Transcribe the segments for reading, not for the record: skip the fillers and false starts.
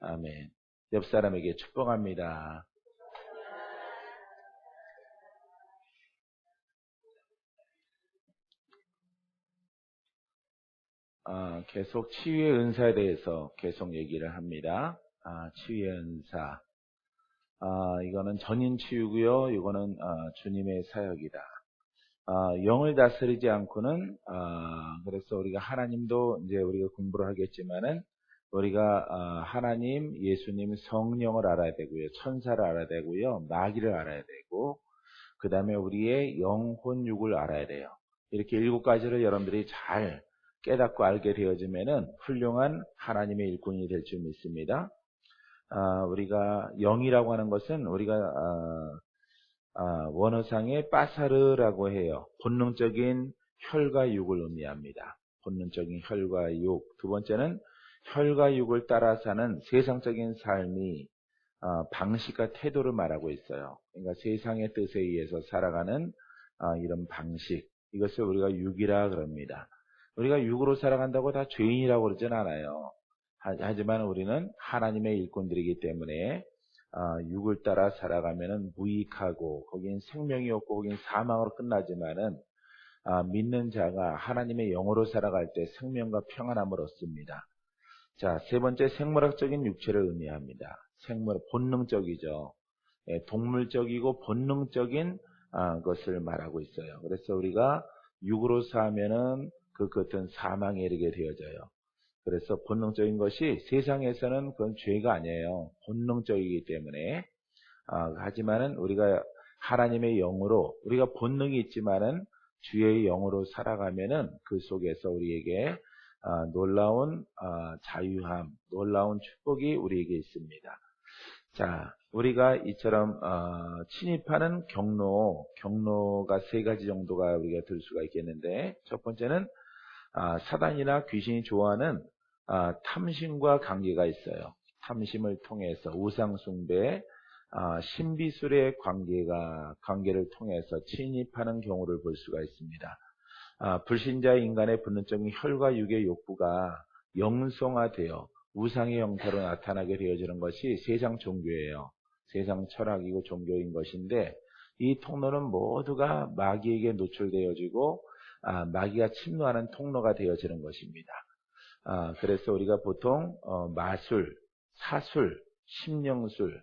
아멘. 옆 사람에게 축복합니다. 계속 치유의 은사에 대해서 계속 얘기를 합니다. 치유의 은사. 이거는 전인 치유고요. 이거는 주님의 사역이다. 영을 다스리지 않고는 그래서 우리가 하나님도 이제 우리가 공부를 하겠지만은 우리가 하나님, 예수님, 성령을 알아야 되고요. 천사를 알아야 되고요. 마귀를 알아야 되고 그 다음에 우리의 영혼, 육을 알아야 돼요. 이렇게 7가지를 여러분들이 잘 깨닫고 알게 되어지면은 훌륭한 하나님의 일꾼이 될 줄 믿습니다. 우리가 영이라고 하는 것은 우리가 원어상의 빠사르라고 해요. 본능적인 혈과 육을 의미합니다. 본능적인 혈과 육. 두 번째는 혈과 육을 따라 사는 세상적인 삶이 방식과 태도를 말하고 있어요. 그러니까 세상의 뜻에 의해서 살아가는 이런 방식. 이것을 우리가 육이라 그럽니다. 우리가 육으로 살아간다고 다 죄인이라고 그러진 않아요. 하지만 우리는 하나님의 일꾼들이기 때문에 육을 따라 살아가면은 무익하고 거긴 생명이 없고 거긴 사망으로 끝나지만은 믿는 자가 하나님의 영으로 살아갈 때 생명과 평안함을 얻습니다. 자, 세 번째 생물학적인 육체를 의미합니다. 본능적이죠. 동물적이고 본능적인 것을 말하고 있어요. 그래서 우리가 육으로 사면은 그 끝은 사망에 이르게 되어져요. 그래서 본능적인 것이 세상에서는 그건 죄가 아니에요. 본능적이기 때문에. 하지만은 우리가 하나님의 영으로 우리가 본능이 있지만은 주의 영으로 살아가면은 그 속에서 우리에게 놀라운 자유함, 놀라운 축복이 우리에게 있습니다. 자, 우리가 이처럼 침입하는 경로가 3가지 정도가 우리가 들 수가 있겠는데, 첫 번째는 사단이나 귀신이 좋아하는 탐심과 관계가 있어요. 탐심을 통해서 우상숭배, 신비술의 관계를 통해서 침입하는 경우를 볼 수가 있습니다. 불신자의 인간의 본능적인 혈과 육의 욕구가 영성화되어 우상의 형태로 나타나게 되어지는 것이 세상 종교예요. 세상 철학이고 종교인 것인데 이 통로는 모두가 마귀에게 노출되어지고 마귀가 침노하는 통로가 되어지는 것입니다. 그래서 우리가 보통 마술, 사술, 심령술,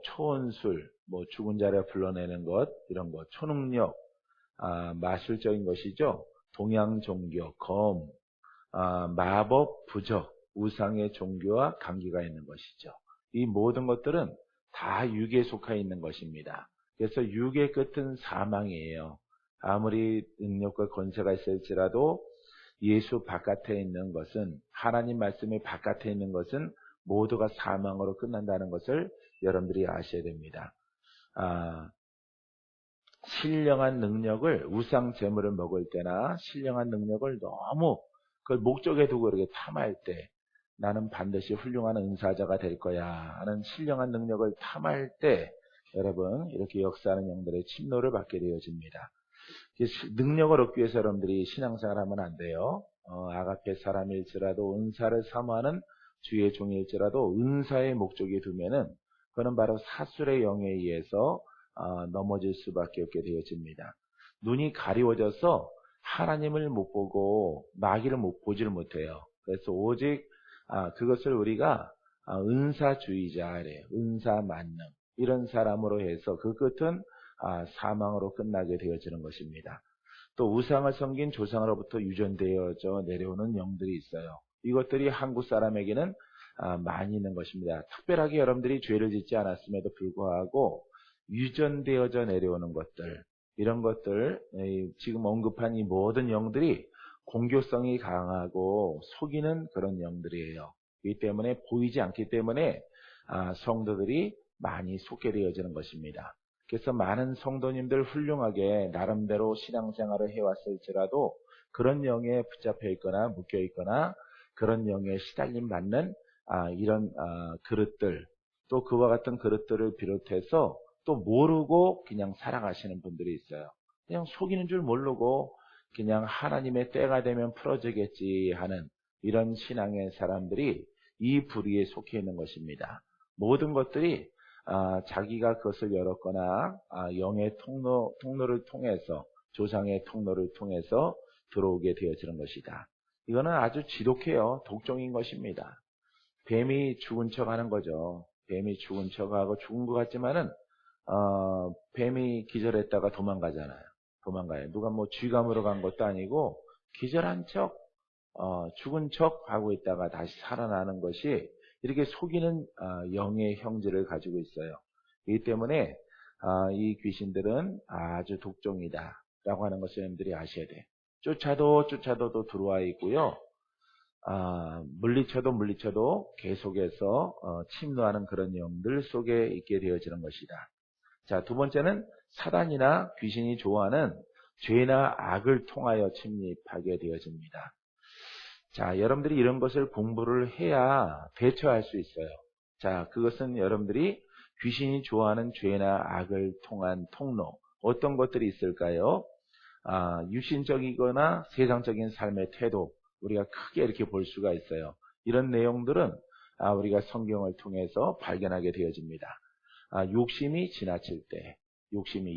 초혼술, 죽은 자를 불러내는 것, 이런 것, 초능력, 마술적인 것이죠. 동양 종교, 검, 마법, 부적, 우상의 종교와 관계가 있는 것이죠. 이 모든 것들은 다 육에 속해 있는 것입니다. 그래서 육의 끝은 사망이에요. 아무리 능력과 권세가 있을지라도 예수 바깥에 있는 것은, 하나님 말씀의 바깥에 있는 것은 모두가 사망으로 끝난다는 것을 여러분들이 아셔야 됩니다. 신령한 능력을, 우상 제물을 먹을 때나 신령한 능력을 너무 그걸 목적에 두고 이렇게 탐할 때, 나는 반드시 훌륭한 은사자가 될 거야 하는 신령한 능력을 탐할 때 여러분 이렇게 역사하는 영들의 침노를 받게 되어집니다. 능력을 얻기 위해서 여러분들이 신앙생활 하면 안 돼요. 아가페 사람일지라도 은사를 사모하는 주의 종일지라도 은사의 목적에 두면은 그거는 바로 사술의 영에 의해서 넘어질 수밖에 없게 되어집니다. 눈이 가리워져서 하나님을 못 보고 마귀를 보지를 못해요. 그래서 오직 그것을 우리가 은사주의자래요. 은사만능 이런 사람으로 해서 그 끝은 사망으로 끝나게 되어지는 것입니다. 또 우상을 섬긴 조상으로부터 유전되어져 내려오는 영들이 있어요. 이것들이 한국 사람에게는 많이 있는 것입니다. 특별하게 여러분들이 죄를 짓지 않았음에도 불구하고 유전되어져 내려오는 것들, 이런 것들, 지금 언급한 이 모든 영들이 공교성이 강하고 속이는 그런 영들이에요. 이 때문에 보이지 않기 때문에 성도들이 많이 속게 되어지는 것입니다. 그래서 많은 성도님들 훌륭하게 나름대로 신앙생활을 해왔을지라도 그런 영에 붙잡혀 있거나 묶여 있거나 그런 영에 시달림 받는 이런 그릇들, 또 그와 같은 그릇들을 비롯해서 또 모르고 그냥 살아가시는 분들이 있어요. 그냥 속이는 줄 모르고 그냥 하나님의 때가 되면 풀어지겠지 하는 이런 신앙의 사람들이 이 부류에 속해 있는 것입니다. 모든 것들이 자기가 그것을 열었거나 영의 통로를 통해서, 조상의 통로를 통해서 들어오게 되어지는 것이다. 이거는 아주 지독해요. 독종인 것입니다. 뱀이 죽은 척 하는 거죠. 뱀이 죽은 척하고 죽은 것 같지만은 뱀이 기절했다가 도망가잖아요. 도망가요. 누가 뭐 쥐감으로 간 것도 아니고 기절한 척, 죽은 척 하고 있다가 다시 살아나는 것이 이렇게 속이는 영의 형질을 가지고 있어요. 이 때문에 이 귀신들은 아주 독종이다 라고 하는 것을 여러분들이 아셔야 돼요. 쫓아도 들어와 있고요. 물리쳐도 계속해서 침노하는 그런 영들 속에 있게 되어지는 것이다. 자, 두 번째는 사단이나 귀신이 좋아하는 죄나 악을 통하여 침입하게 되어집니다. 자, 여러분들이 이런 것을 공부를 해야 대처할 수 있어요. 자, 그것은 여러분들이 귀신이 좋아하는 죄나 악을 통한 통로, 어떤 것들이 있을까요? 육신적이거나 세상적인 삶의 태도, 우리가 크게 이렇게 볼 수가 있어요. 이런 내용들은 우리가 성경을 통해서 발견하게 되어집니다. 욕심이 지나칠 때,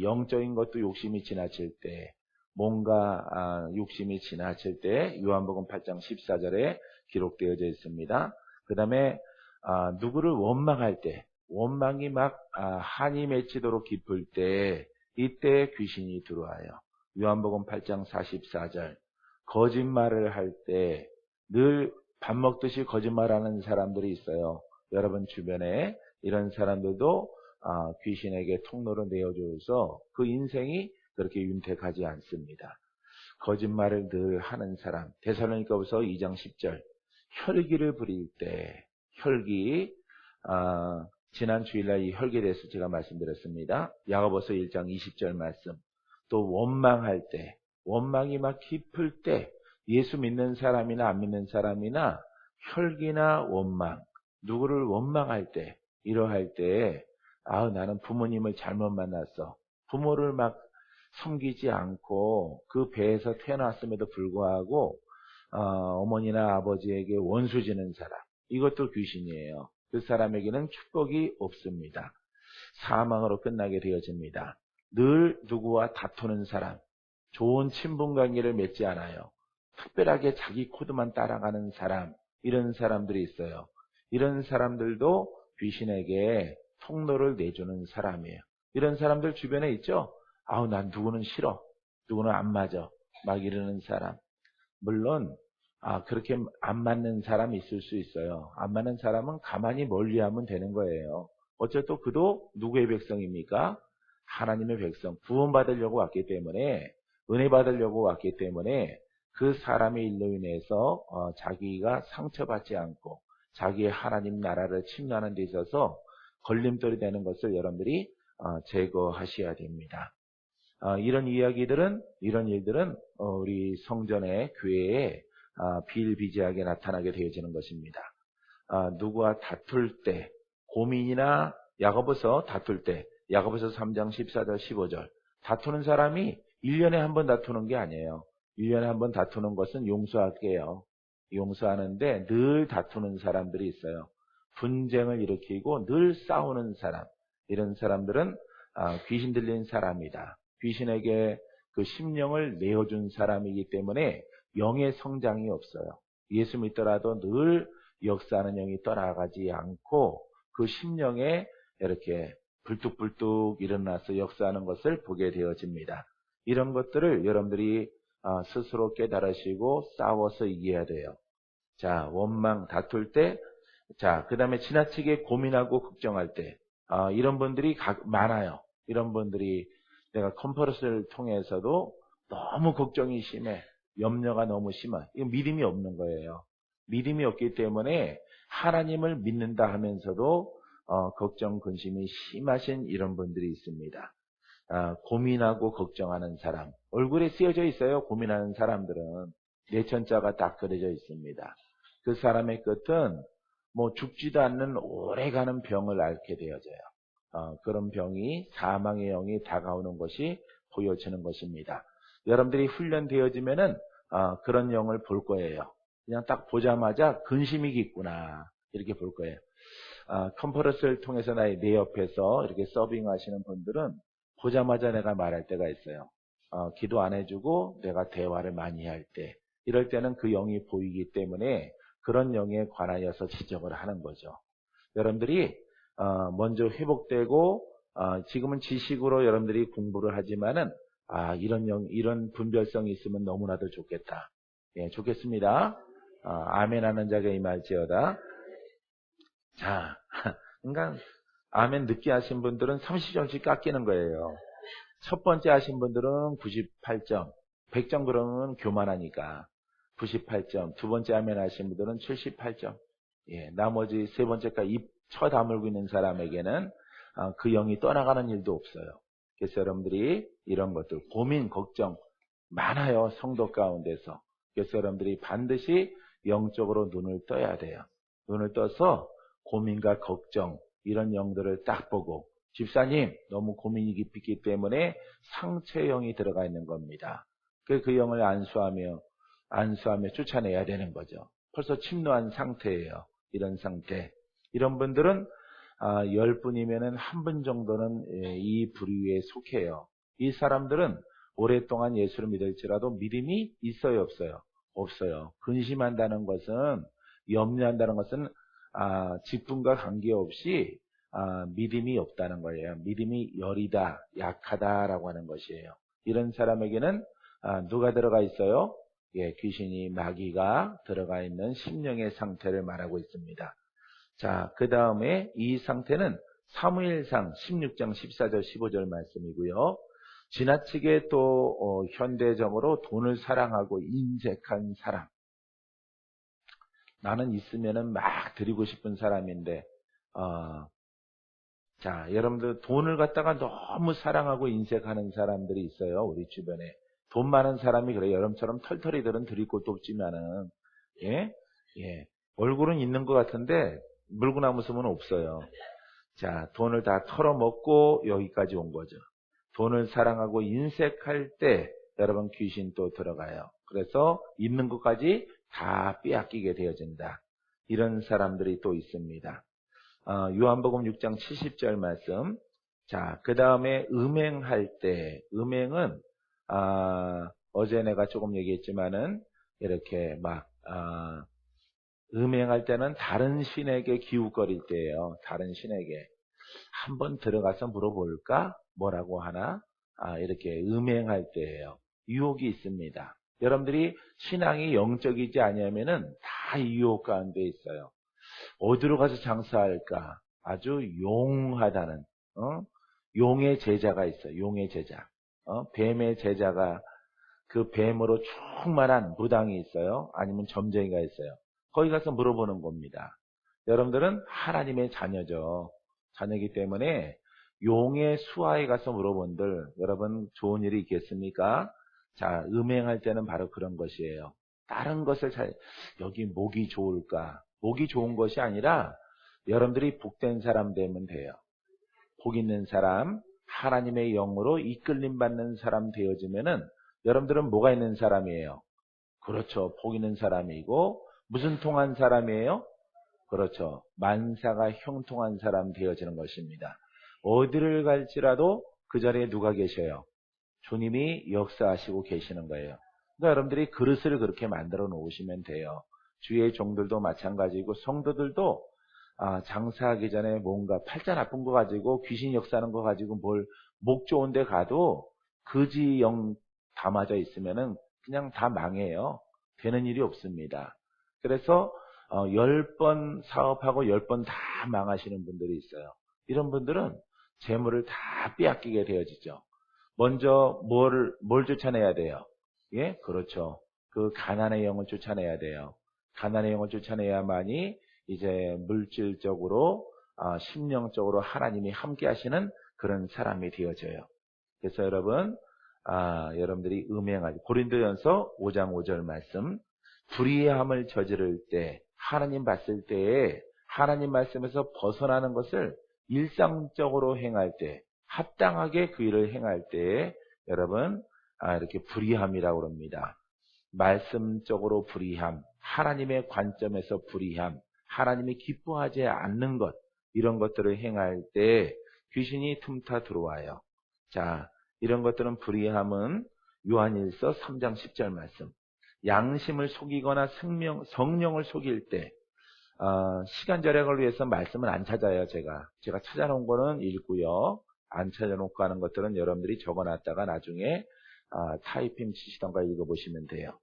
영적인 것도 욕심이 지나칠 때, 뭔가 욕심이 지나칠 때 요한복음 8장 14절에 기록되어져 있습니다. 그 다음에 누구를 원망할 때, 원망이 막 한이 맺히도록 깊을 때, 이때 귀신이 들어와요. 요한복음 8장 44절, 거짓말을 할 때 늘 밥 먹듯이 거짓말하는 사람들이 있어요. 여러분 주변에 이런 사람들도 귀신에게 통로를 내어줘서 그 인생이 그렇게 윤택하지 않습니다. 거짓말을 늘 하는 사람, 데살로니가후서 2장 10절, 혈기를 부릴 때, 혈기, 지난 주일날 이 혈기에 대해서 제가 말씀드렸습니다. 야고보서 1장 20절 말씀, 또 원망할 때, 원망이 막 깊을 때, 예수 믿는 사람이나 안 믿는 사람이나 혈기나 원망, 누구를 원망할 때, 이러할 때, 나는 부모님을 잘못 만났어. 부모를 막 섬기지 않고 그 배에서 태어났음에도 불구하고 어머니나 아버지에게 원수 지는 사람, 이것도 귀신이에요. 그 사람에게는 축복이 없습니다. 사망으로 끝나게 되어집니다. 늘 누구와 다투는 사람, 좋은 친분관계를 맺지 않아요. 특별하게 자기 코드만 따라가는 사람, 이런 사람들이 있어요. 이런 사람들도 귀신에게 통로를 내주는 사람이에요. 이런 사람들 주변에 있죠? 난 누구는 싫어. 누구는 안 맞아. 막 이러는 사람. 물론 그렇게 안 맞는 사람이 있을 수 있어요. 안 맞는 사람은 가만히 멀리하면 되는 거예요. 어쨌든 그도 누구의 백성입니까? 하나님의 백성. 구원받으려고 왔기 때문에, 은혜 받으려고 왔기 때문에 그 사람의 일로 인해서 자기가 상처받지 않고 자기의 하나님 나라를 침노하는 데 있어서 걸림돌이 되는 것을 여러분들이 제거하셔야 됩니다. 이런 이야기들은, 이런 일들은 우리 성전의 교회에 비일비재하게 나타나게 되어지는 것입니다. 누구와 다툴 때, 고민이나 야고보서 다툴 때, 야고보서 3장 14절 15절, 다투는 사람이 1년에 한 번 다투는 게 아니에요. 1년에 한 번 다투는 것은 용서할게요. 용서하는데 늘 다투는 사람들이 있어요. 분쟁을 일으키고 늘 싸우는 사람, 이런 사람들은 귀신 들린 사람이다. 귀신에게 그 심령을 내어준 사람이기 때문에 영의 성장이 없어요. 예수 믿더라도 늘 역사하는 영이 떠나가지 않고 그 심령에 이렇게 불뚝불뚝 일어나서 역사하는 것을 보게 되어집니다. 이런 것들을 여러분들이 스스로 깨달으시고 싸워서 이겨야 돼요. 자, 원망, 다툴 때, 자, 그 다음에 지나치게 고민하고 걱정할 때, 이런 분들이 많아요. 이런 분들이 내가 컨퍼런스를 통해서도 너무 걱정이 심해. 염려가 너무 심해. 이건 믿음이 없는 거예요. 믿음이 없기 때문에 하나님을 믿는다 하면서도 걱정, 근심이 심하신 이런 분들이 있습니다. 고민하고 걱정하는 사람. 얼굴에 쓰여져 있어요. 고민하는 사람들은. 내천자가 딱 그려져 있습니다. 그 사람의 끝은 뭐 죽지도 않는 오래가는 병을 앓게 되어져요. 그런 병이 사망의 영이 다가오는 것이 보여지는 것입니다. 여러분들이 훈련되어지면은 그런 영을 볼 거예요. 그냥 딱 보자마자 근심이 깊구나. 이렇게 볼 거예요. 컨퍼런스를 통해서 내 옆에서 이렇게 서빙하시는 분들은 보자마자 내가 말할 때가 있어요. 기도 안 해주고 내가 대화를 많이 할 때, 이럴 때는 그 영이 보이기 때문에 그런 영에 관하여서 지적을 하는 거죠. 여러분들이 먼저 회복되고 지금은 지식으로 여러분들이 공부를 하지만은 이런 분별성이 있으면 너무나도 좋겠다. 예, 좋겠습니다. 아멘 하는 자가 임할지어다. 자, 그러니까 아멘 늦게 하신 분들은 30점씩 깎이는 거예요. 첫 번째 하신 분들은 98점, 100점 그러면 교만하니까 98점, 두 번째 아멘 하신 분들은 78점. 예, 나머지 세 번째까지 입 쳐 다물고 있는 사람에게는 그 영이 떠나가는 일도 없어요. 그래서 여러분들이 이런 것들 고민, 걱정 많아요. 성도 가운데서. 그래서 여러분들이 반드시 영적으로 눈을 떠야 돼요. 눈을 떠서 고민과 걱정 이런 영들을 딱 보고, 집사님 너무 고민이 깊기 때문에 상처형이 들어가 있는 겁니다. 그 영을 안수하며 쫓아내야 되는 거죠. 벌써 침노한 상태예요. 이런 상태. 이런 분들은 10분이면은 1분 정도는 이 부류에 속해요. 이 사람들은 오랫동안 예수를 믿을지라도 믿음이 있어요, 없어요? 없어요. 근심한다는 것은, 염려한다는 것은 직분과 관계없이 믿음이 없다는 거예요. 믿음이 여리다, 약하다라고 하는 것이에요. 이런 사람에게는 누가 들어가 있어요? 예, 귀신이, 마귀가 들어가 있는 심령의 상태를 말하고 있습니다. 자, 그 다음에 이 상태는 사무엘상 16장 14절 15절 말씀이고요. 지나치게 또 현대적으로 돈을 사랑하고 인색한 사람. 나는 있으면은 막 드리고 싶은 사람인데, 자, 여러분들 돈을 갖다가 너무 사랑하고 인색하는 사람들이 있어요. 우리 주변에. 돈 많은 사람이 그래요. 여러분처럼 털털이들은 드릴 곳도 없지만은, 예? 얼굴은 있는 것 같은데, 물구나무 숨은 없어요. 자, 돈을 다 털어먹고 여기까지 온 거죠. 돈을 사랑하고 인색할 때 여러분 귀신 또 들어가요. 그래서 있는 것까지 다 빼앗기게 되어진다. 이런 사람들이 또 있습니다. 요한복음 6장 70절 말씀. 자, 그 다음에 음행할 때, 음행은 어제 내가 조금 얘기했지만은 이렇게 음행할 때는 다른 신에게 기웃거릴 때예요. 다른 신에게. 한번 들어가서 물어볼까? 뭐라고 하나? 이렇게 음행할 때예요. 유혹이 있습니다. 여러분들이 신앙이 영적이지 아니하면은 다 유혹 가운데 있어요. 어디로 가서 장사할까? 아주 용하다는, 용의 제자가 있어요. 용의 제자. 뱀의 제자가, 그 뱀으로 충만한 무당이 있어요. 아니면 점쟁이가 있어요. 거기 가서 물어보는 겁니다. 여러분들은 하나님의 자녀죠. 자녀이기 때문에 용의 수하에 가서 물어본들, 여러분 좋은 일이 있겠습니까? 자, 음행할 때는 바로 그런 것이에요. 다른 것을 여기 목이 좋을까? 목이 좋은 것이 아니라 여러분들이 복된 사람 되면 돼요. 복 있는 사람, 하나님의 영으로 이끌림 받는 사람 되어지면은 여러분들은 뭐가 있는 사람이에요? 그렇죠. 복 있는 사람이고, 무슨 통한 사람이에요? 그렇죠. 만사가 형통한 사람 되어지는 것입니다. 어디를 갈지라도 그 자리에 누가 계셔요? 주님이 역사하시고 계시는 거예요. 그러니까 여러분들이 그릇을 그렇게 만들어 놓으시면 돼요. 주의 종들도 마찬가지고, 성도들도 장사하기 전에 뭔가 팔자 나쁜 거 가지고, 귀신 역사하는 거 가지고 목 좋은 데 가도 거지 영 담아져 있으면은 그냥 다 망해요. 되는 일이 없습니다. 그래서 10번 사업하고 10번 다 망하시는 분들이 있어요. 이런 분들은 재물을 다 빼앗기게 되어지죠. 먼저 뭘 쫓아내야 돼요? 예, 그렇죠. 그 가난의 영을 쫓아내야 돼요. 가난의 영을 쫓아내야만이 이제 물질적으로, 심령적으로 하나님이 함께 하시는 그런 사람이 되어져요. 그래서 여러분들이 음행하지. 고린도전서 5장 5절 말씀. 불의함을 저지를 때, 하나님 봤을 때에 하나님 말씀에서 벗어나는 것을 일상적으로 행할 때, 합당하게 그 일을 행할 때에 여러분 이렇게 불의함이라고 합니다. 말씀적으로 불의함, 하나님의 관점에서 불의함, 하나님이 기뻐하지 않는 것, 이런 것들을 행할 때 귀신이 틈타 들어와요. 자, 이런 것들은 불의함은 요한일서 3장 10절 말씀. 양심을 속이거나 성령을 속일 때, 시간 절약을 위해서 말씀을 안 찾아요, 제가 찾아놓은 거는 읽고요. 안 찾아놓고 하는 것들은 여러분들이 적어놨다가 나중에 타이핑 치시던가 읽어보시면 돼요.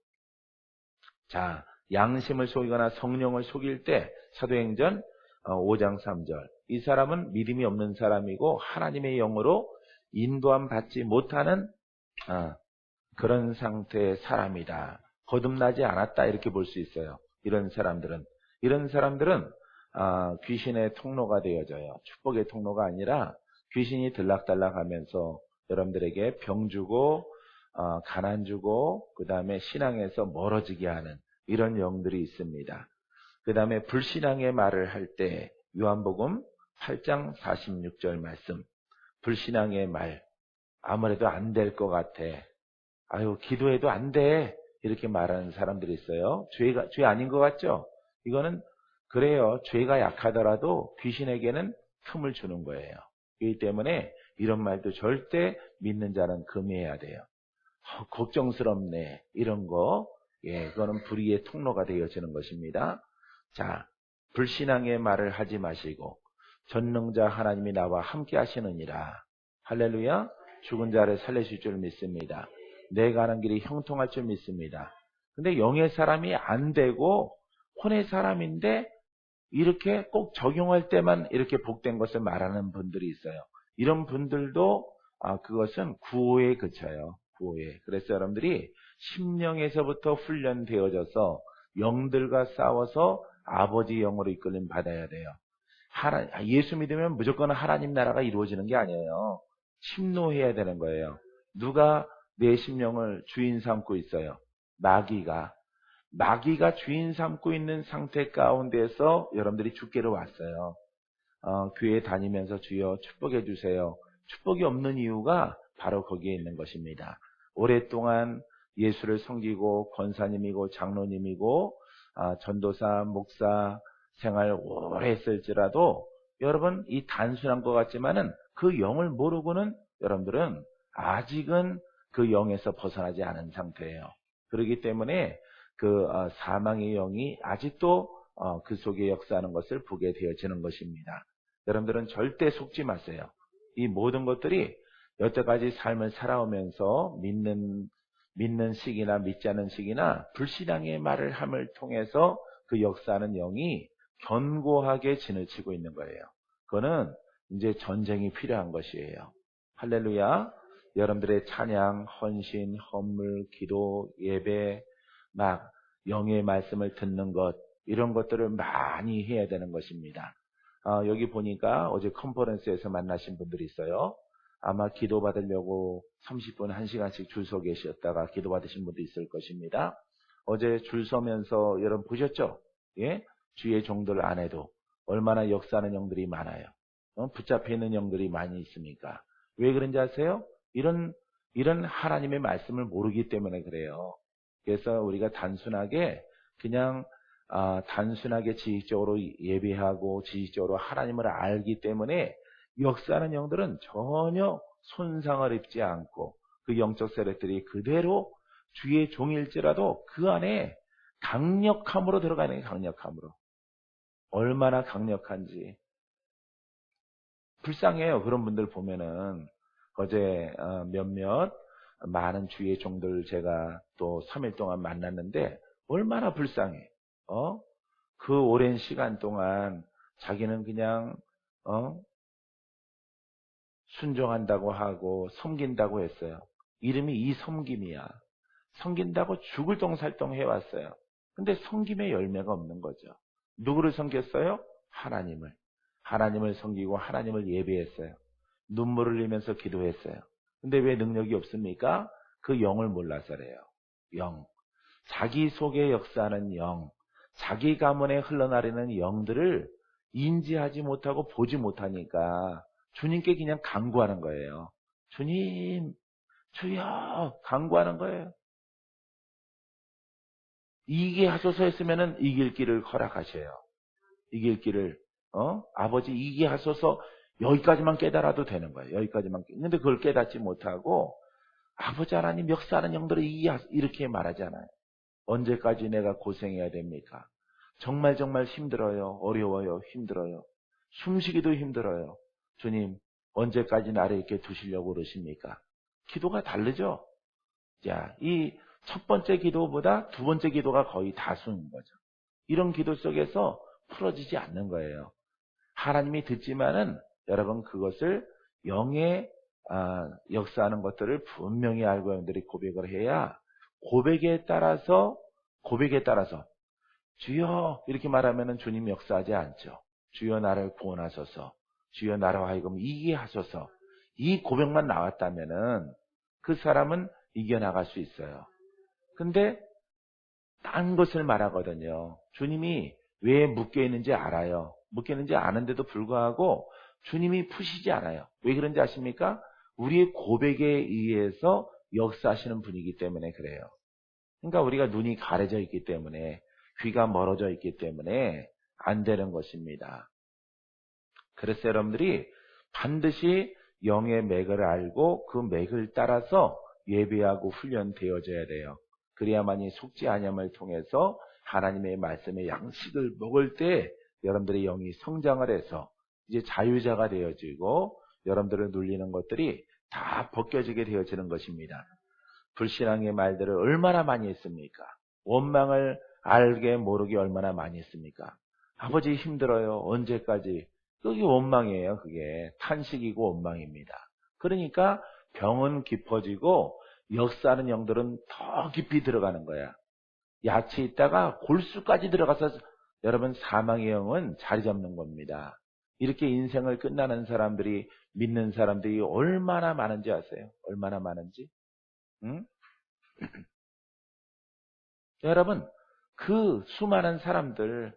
자, 양심을 속이거나 성령을 속일 때 사도행전 5장 3절. 이 사람은 믿음이 없는 사람이고 하나님의 영으로 인도함 받지 못하는 그런 상태의 사람이다. 거듭나지 않았다, 이렇게 볼 수 있어요. 이런 사람들은 귀신의 통로가 되어져요. 축복의 통로가 아니라 귀신이 들락달락하면서 여러분들에게 병 주고 가난 주고 그 다음에 신앙에서 멀어지게 하는 이런 영들이 있습니다. 그 다음에 불신앙의 말을 할 때 요한복음 8장 46절 말씀. 불신앙의 말, 아무래도 안 될 것 같아. 아유, 기도해도 안 돼. 이렇게 말하는 사람들이 있어요. 죄 아닌 것 같죠? 이거는 그래요. 죄가 약하더라도 귀신에게는 틈을 주는 거예요. 그렇기 때문에 이런 말도 절대 믿는 자는 금해야 돼요. 걱정스럽네. 이런 거, 그거는 불의의 통로가 되어지는 것입니다. 자, 불신앙의 말을 하지 마시고 전능자 하나님이 나와 함께 하시느니라. 할렐루야. 죽은 자를 살리실 줄 믿습니다. 내가 하는 길이 형통할 줄 믿습니다. 근데 영의 사람이 안 되고 혼의 사람인데 이렇게 꼭 적용할 때만 이렇게 복된 것을 말하는 분들이 있어요. 이런 분들도 그것은 구호에 그쳐요. 구호에. 그래서 여러분들이 심령에서부터 훈련되어져서 영들과 싸워서 아버지 영으로 이끌림 받아야 돼요. 예수 믿으면 무조건 하나님 나라가 이루어지는 게 아니에요. 침노해야 되는 거예요. 누가 내 심령을 주인 삼고 있어요? 마귀가 주인 삼고 있는 상태 가운데서 여러분들이 주께로 왔어요. 교회 다니면서 주여 축복해 주세요. 축복이 없는 이유가 바로 거기에 있는 것입니다. 오랫동안 예수를 섬기고 권사님이고 장로님이고 전도사, 목사 생활 오래 했을지라도 여러분 이 단순한 것 같지만은 그 영을 모르고는 여러분들은 아직은 그 영에서 벗어나지 않은 상태예요. 그렇기 때문에 그 사망의 영이 아직도 그 속에 역사하는 것을 보게 되어지는 것입니다. 여러분들은 절대 속지 마세요. 이 모든 것들이 여태까지 삶을 살아오면서 믿는 시기나 믿지 않는 시기나 불신앙의 말을 함을 통해서 그 역사하는 영이 견고하게 진을 치고 있는 거예요. 그거는 이제 전쟁이 필요한 것이에요. 할렐루야. 여러분들의 찬양, 헌신, 헌물, 기도, 예배, 막 영의 말씀을 듣는 것, 이런 것들을 많이 해야 되는 것입니다. 여기 보니까 어제 컨퍼런스에서 만나신 분들이 있어요. 아마 기도 받으려고 30분, 1시간씩 줄 서 계셨다가 기도 받으신 분도 있을 것입니다. 어제 줄 서면서 여러분 보셨죠? 예? 주의 종들 안에도 얼마나 역사하는 영들이 많아요. 붙잡혀 있는 영들이 많이 있습니까? 왜 그런지 아세요? 이런 하나님의 말씀을 모르기 때문에 그래요. 그래서 우리가 단순하게 그냥 단순하게 지식적으로 예배하고 지식적으로 하나님을 알기 때문에 역사하는 영들은 전혀 손상을 입지 않고 그 영적 세력들이 그대로 주의 종일지라도 그 안에 강력함으로 들어가는 게 강력함으로. 얼마나 강력한지. 불쌍해요. 그런 분들 보면은. 어제 몇몇 많은 주의 종들 제가 또 3일 동안 만났는데 얼마나 불쌍해. 그 오랜 시간 동안 자기는 그냥 순종한다고 하고 섬긴다고 했어요. 이름이 이섬김이야. 섬긴다고 죽을 똥살똥 해왔어요. 근데 섬김의 열매가 없는 거죠. 누구를 섬겼어요? 하나님을 섬기고 하나님을 예배했어요. 눈물을 흘리면서 기도했어요. 근데 왜 능력이 없습니까? 그 영을 몰라서래요. 영. 자기 속에 역사하는 영. 자기 가문에 흘러나르는 영들을 인지하지 못하고 보지 못하니까 주님께 그냥 간구하는 거예요. 주님, 주여, 간구하는 거예요. 이기게 하소서 했으면은 이길 길을 허락하셔요. 이길 길을, 아버지 이기게 하소서. 여기까지만 깨달아도 되는 거예요. 여기까지만. 근데 그걸 깨닫지 못하고 아버지 하나님 역사하는 영들을 이렇게 말하잖아요. 언제까지 내가 고생해야 됩니까? 정말 힘들어요. 어려워요. 힘들어요. 숨쉬기도 힘들어요. 주님, 언제까지 나를 이렇게 두시려고 그러십니까? 기도가 다르죠? 자, 이 첫 번째 기도보다 두 번째 기도가 거의 다수인 거죠. 이런 기도 속에서 풀어지지 않는 거예요. 하나님이 듣지만은 여러분 그것을 영의 역사하는 것들을 분명히 알고 여러분들이 고백을 해야 고백에 따라서 주여 이렇게 말하면은 주님 역사하지 않죠. 주여 나를 구원하소서. 주여 나로 하여금 이기게 하소서. 이 고백만 나왔다면은 그 사람은 이겨나갈 수 있어요. 근데 딴 것을 말하거든요. 주님이 왜 묶여 있는지 알아요. 묶여 있는지 아는데도 불구하고 주님이 푸시지 않아요. 왜 그런지 아십니까? 우리의 고백에 의해서 역사하시는 분이기 때문에 그래요. 그러니까 우리가 눈이 가려져 있기 때문에, 귀가 멀어져 있기 때문에 안 되는 것입니다. 그래서 여러분들이 반드시 영의 맥을 알고 그 맥을 따라서 예배하고 훈련되어져야 돼요. 그래야만이 속지 아니함을 통해서 하나님의 말씀의 양식을 먹을 때 여러분들의 영이 성장을 해서 이제 자유자가 되어지고 여러분들을 눌리는 것들이 다 벗겨지게 되어지는 것입니다. 불신앙의 말들을 얼마나 많이 했습니까? 원망을 알게 모르게 얼마나 많이 했습니까? 아버지 힘들어요. 언제까지? 그게 원망이에요. 그게 탄식이고 원망입니다. 그러니까 병은 깊어지고 역사하는 영들은 더 깊이 들어가는 거야. 야채 있다가 골수까지 들어가서 여러분 사망의 영은 자리 잡는 겁니다. 이렇게 인생을 끝나는 사람들이, 믿는 사람들이 얼마나 많은지 아세요? 얼마나 많은지? 응? 여러분, 그 수많은 사람들,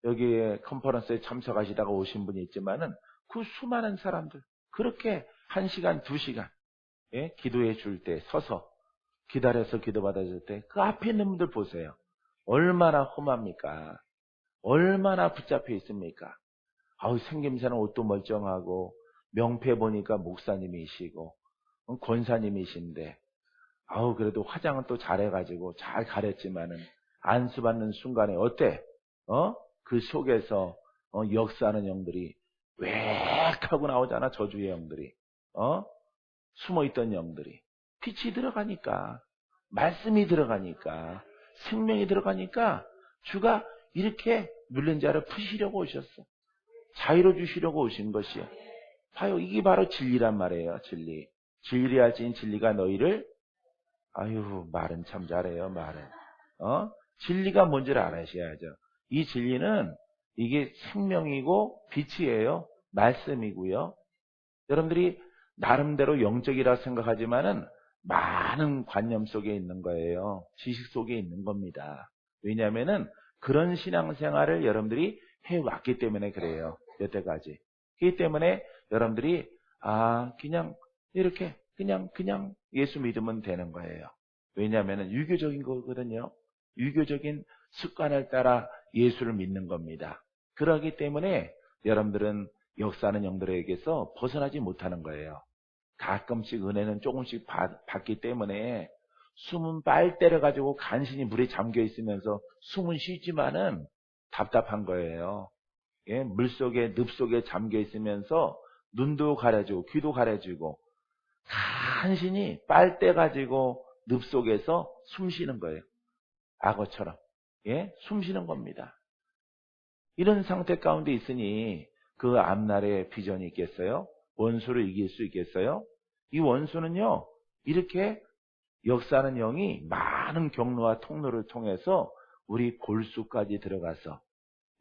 여기에 컨퍼런스에 참석하시다가 오신 분이 있지만은 그 수많은 사람들, 그렇게 1시간, 2시간, 예? 기도해 줄 때 서서 기다려서 기도 받아줄 때 그 앞에 있는 분들 보세요. 얼마나 험합니까? 얼마나 붙잡혀 있습니까? 아우, 생김새는 옷도 멀쩡하고 명패 보니까 목사님이시고 권사님이신데, 아우 그래도 화장은 또 잘해가지고 잘 가렸지만은 안수받는 순간에 어때? 그 속에서 역사하는 영들이 웩 하고 나오잖아. 저주의 영들이, 숨어있던 영들이. 빛이 들어가니까, 말씀이 들어가니까, 생명이 들어가니까 주가 이렇게 눌린 자를 푸시려고 오셨어. 자유로 주시려고 오신 것이요. 봐요, 이게 바로 진리란 말이에요. 진리. 진리할지인 진리가 너희를, 아유, 말은 참 잘해요. 말은. 진리가 뭔지를 알아셔야죠. 이 진리는 이게 생명이고 빛이에요. 말씀이고요. 여러분들이 나름대로 영적이라 생각하지만은 많은 관념 속에 있는 거예요. 지식 속에 있는 겁니다. 왜냐하면은 그런 신앙생활을 여러분들이 해왔기 때문에 그래요. 여태까지. 그렇기 때문에 여러분들이 그냥 이렇게 그냥 예수 믿으면 되는 거예요. 왜냐하면은 유교적인 거거든요. 유교적인 습관을 따라 예수를 믿는 겁니다. 그러기 때문에 여러분들은 역사하는 영들에게서 벗어나지 못하는 거예요. 가끔씩 은혜는 조금씩 받기 때문에 숨은 빨대를 가지고 간신히 물에 잠겨 있으면서 숨은 쉬지만은 답답한 거예요. 예? 물속에, 늪 속에 잠겨 있으면서 눈도 가려지고 귀도 가려지고 간신히 빨대 가지고 늪 속에서 숨 쉬는 거예요. 악어처럼. 예? 숨 쉬는 겁니다. 이런 상태 가운데 있으니 그 앞날에 비전이 있겠어요? 원수를 이길 수 있겠어요? 이 원수는요, 이렇게 역사하는 영이 많은 경로와 통로를 통해서 우리 골수까지 들어가서,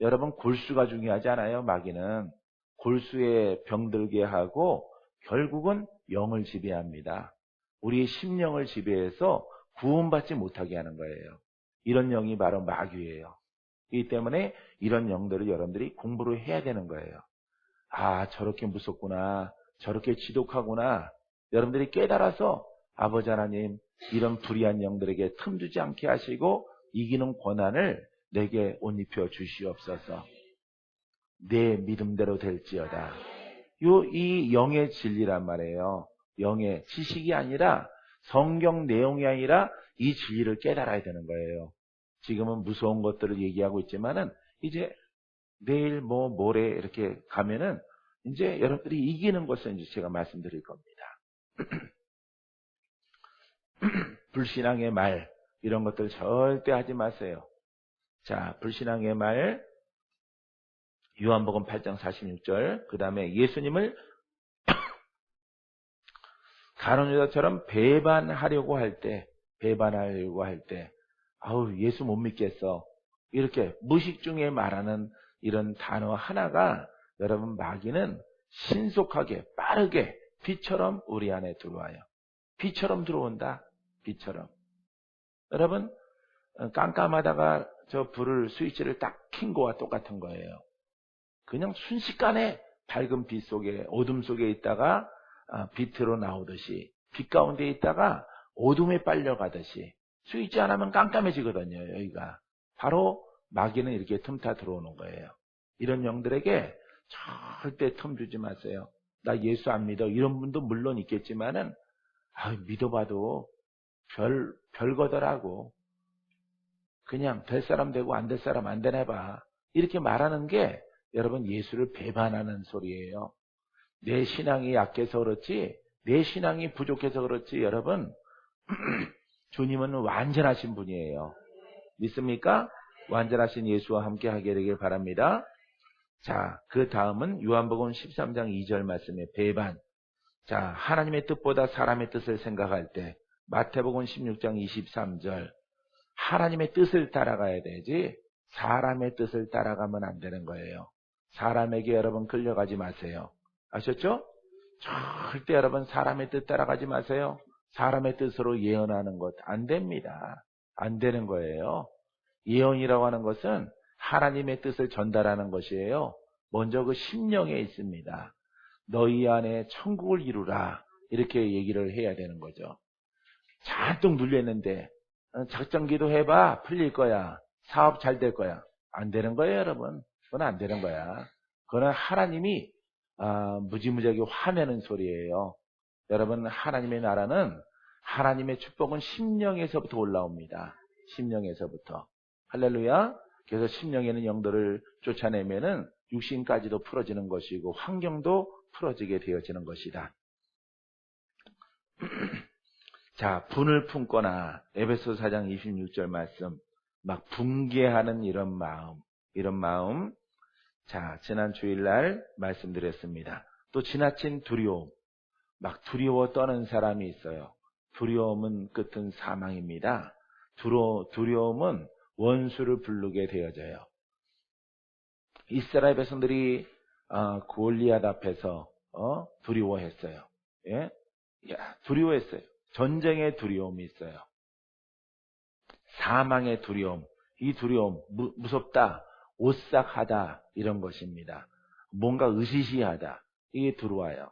여러분 골수가 중요하지 않아요? 마귀는 골수에 병들게 하고 결국은 영을 지배합니다. 우리의 심령을 지배해서 구원받지 못하게 하는 거예요. 이런 영이 바로 마귀예요. 그렇기 때문에 이런 영들을 여러분들이 공부를 해야 되는 거예요. 저렇게 무섭구나, 저렇게 지독하구나. 여러분들이 깨달아서 아버지 하나님, 이런 불의한 영들에게 틈두지 않게 하시고 이기는 권한을 내게 옷 입혀 주시옵소서. 내 믿음대로 될지어다. 이 영의 진리란 말이에요. 영의 지식이 아니라 성경 내용이 아니라 이 진리를 깨달아야 되는 거예요. 지금은 무서운 것들을 얘기하고 있지만은 이제 내일 모레 이렇게 가면은 이제 여러분들이 이기는 것을 이제 제가 말씀드릴 겁니다. 불신앙의 말 이런 것들 절대 하지 마세요. 자, 불신앙의 말 요한복음 8장 46절 그 다음에 예수님을 가룟 유다처럼 배반하려고 할 때 아우 예수 못 믿겠어 이렇게 무식 중에 말하는 이런 단어 하나가 여러분 마귀는 신속하게 빠르게 비처럼 우리 안에 들어와요. 비처럼 들어온다. 비처럼. 여러분 깜깜하다가 저 불을 스위치를 딱 킨 거와 똑같은 거예요. 그냥 순식간에 밝은 빛 속에 어둠 속에 있다가 빛으로 나오듯이 빛 가운데 있다가 어둠에 빨려가듯이 스위치 안 하면 깜깜해지거든요. 여기가 바로 마귀는 이렇게 틈타 들어오는 거예요. 이런 영들에게 절대 틈 주지 마세요. 나 예수 안 믿어 이런 분도 물론 있겠지만은 믿어봐도 별거더라고. 그냥 될 사람 되고 안 될 사람 안 되나 봐. 이렇게 말하는 게 여러분 예수를 배반하는 소리예요. 내 신앙이 약해서 그렇지 내 신앙이 부족해서 그렇지 여러분 주님은 완전하신 분이에요. 믿습니까? 완전하신 예수와 함께 하게 되길 바랍니다. 자, 그 다음은 요한복음 13장 2절 말씀의 배반. 자, 하나님의 뜻보다 사람의 뜻을 생각할 때 마태복음 16장 23절 하나님의 뜻을 따라가야 되지 사람의 뜻을 따라가면 안 되는 거예요. 사람에게 여러분 끌려가지 마세요. 아셨죠? 절대 여러분 사람의 뜻 따라가지 마세요. 사람의 뜻으로 예언하는 것 안 됩니다. 안 되는 거예요. 예언이라고 하는 것은 하나님의 뜻을 전달하는 것이에요. 먼저 그 심령에 있습니다. 너희 안에 천국을 이루라 이렇게 얘기를 해야 되는 거죠. 잔뜩 눌렸는데 작정기도 해봐 풀릴 거야. 사업 잘 될 거야. 안 되는 거예요 여러분. 그건 안 되는 거야. 그건 하나님이 무지무지하게 화내는 소리예요. 여러분 하나님의 나라는 하나님의 축복은 심령에서부터 올라옵니다. 심령에서부터. 할렐루야. 그래서 심령에는 영들을 쫓아내면은 육신까지도 풀어지는 것이고 환경도 풀어지게 되어지는 것이다. 자, 분을 품거나 에베소 4장 26절 말씀 막 붕괴하는 이런 마음 자, 지난 주일날 말씀드렸습니다. 또 지나친 두려움 막 두려워 떠는 사람이 있어요. 두려움은 끝은 사망입니다. 두려움은 원수를 부르게 되어져요. 이스라엘 백성들이 골리앗 앞에서 두려워했어요. 예? 두려워했어요. 전쟁의 두려움이 있어요. 사망의 두려움. 이 두려움 무섭다, 오싹하다 이런 것입니다. 뭔가 으시시하다. 이게 들어와요.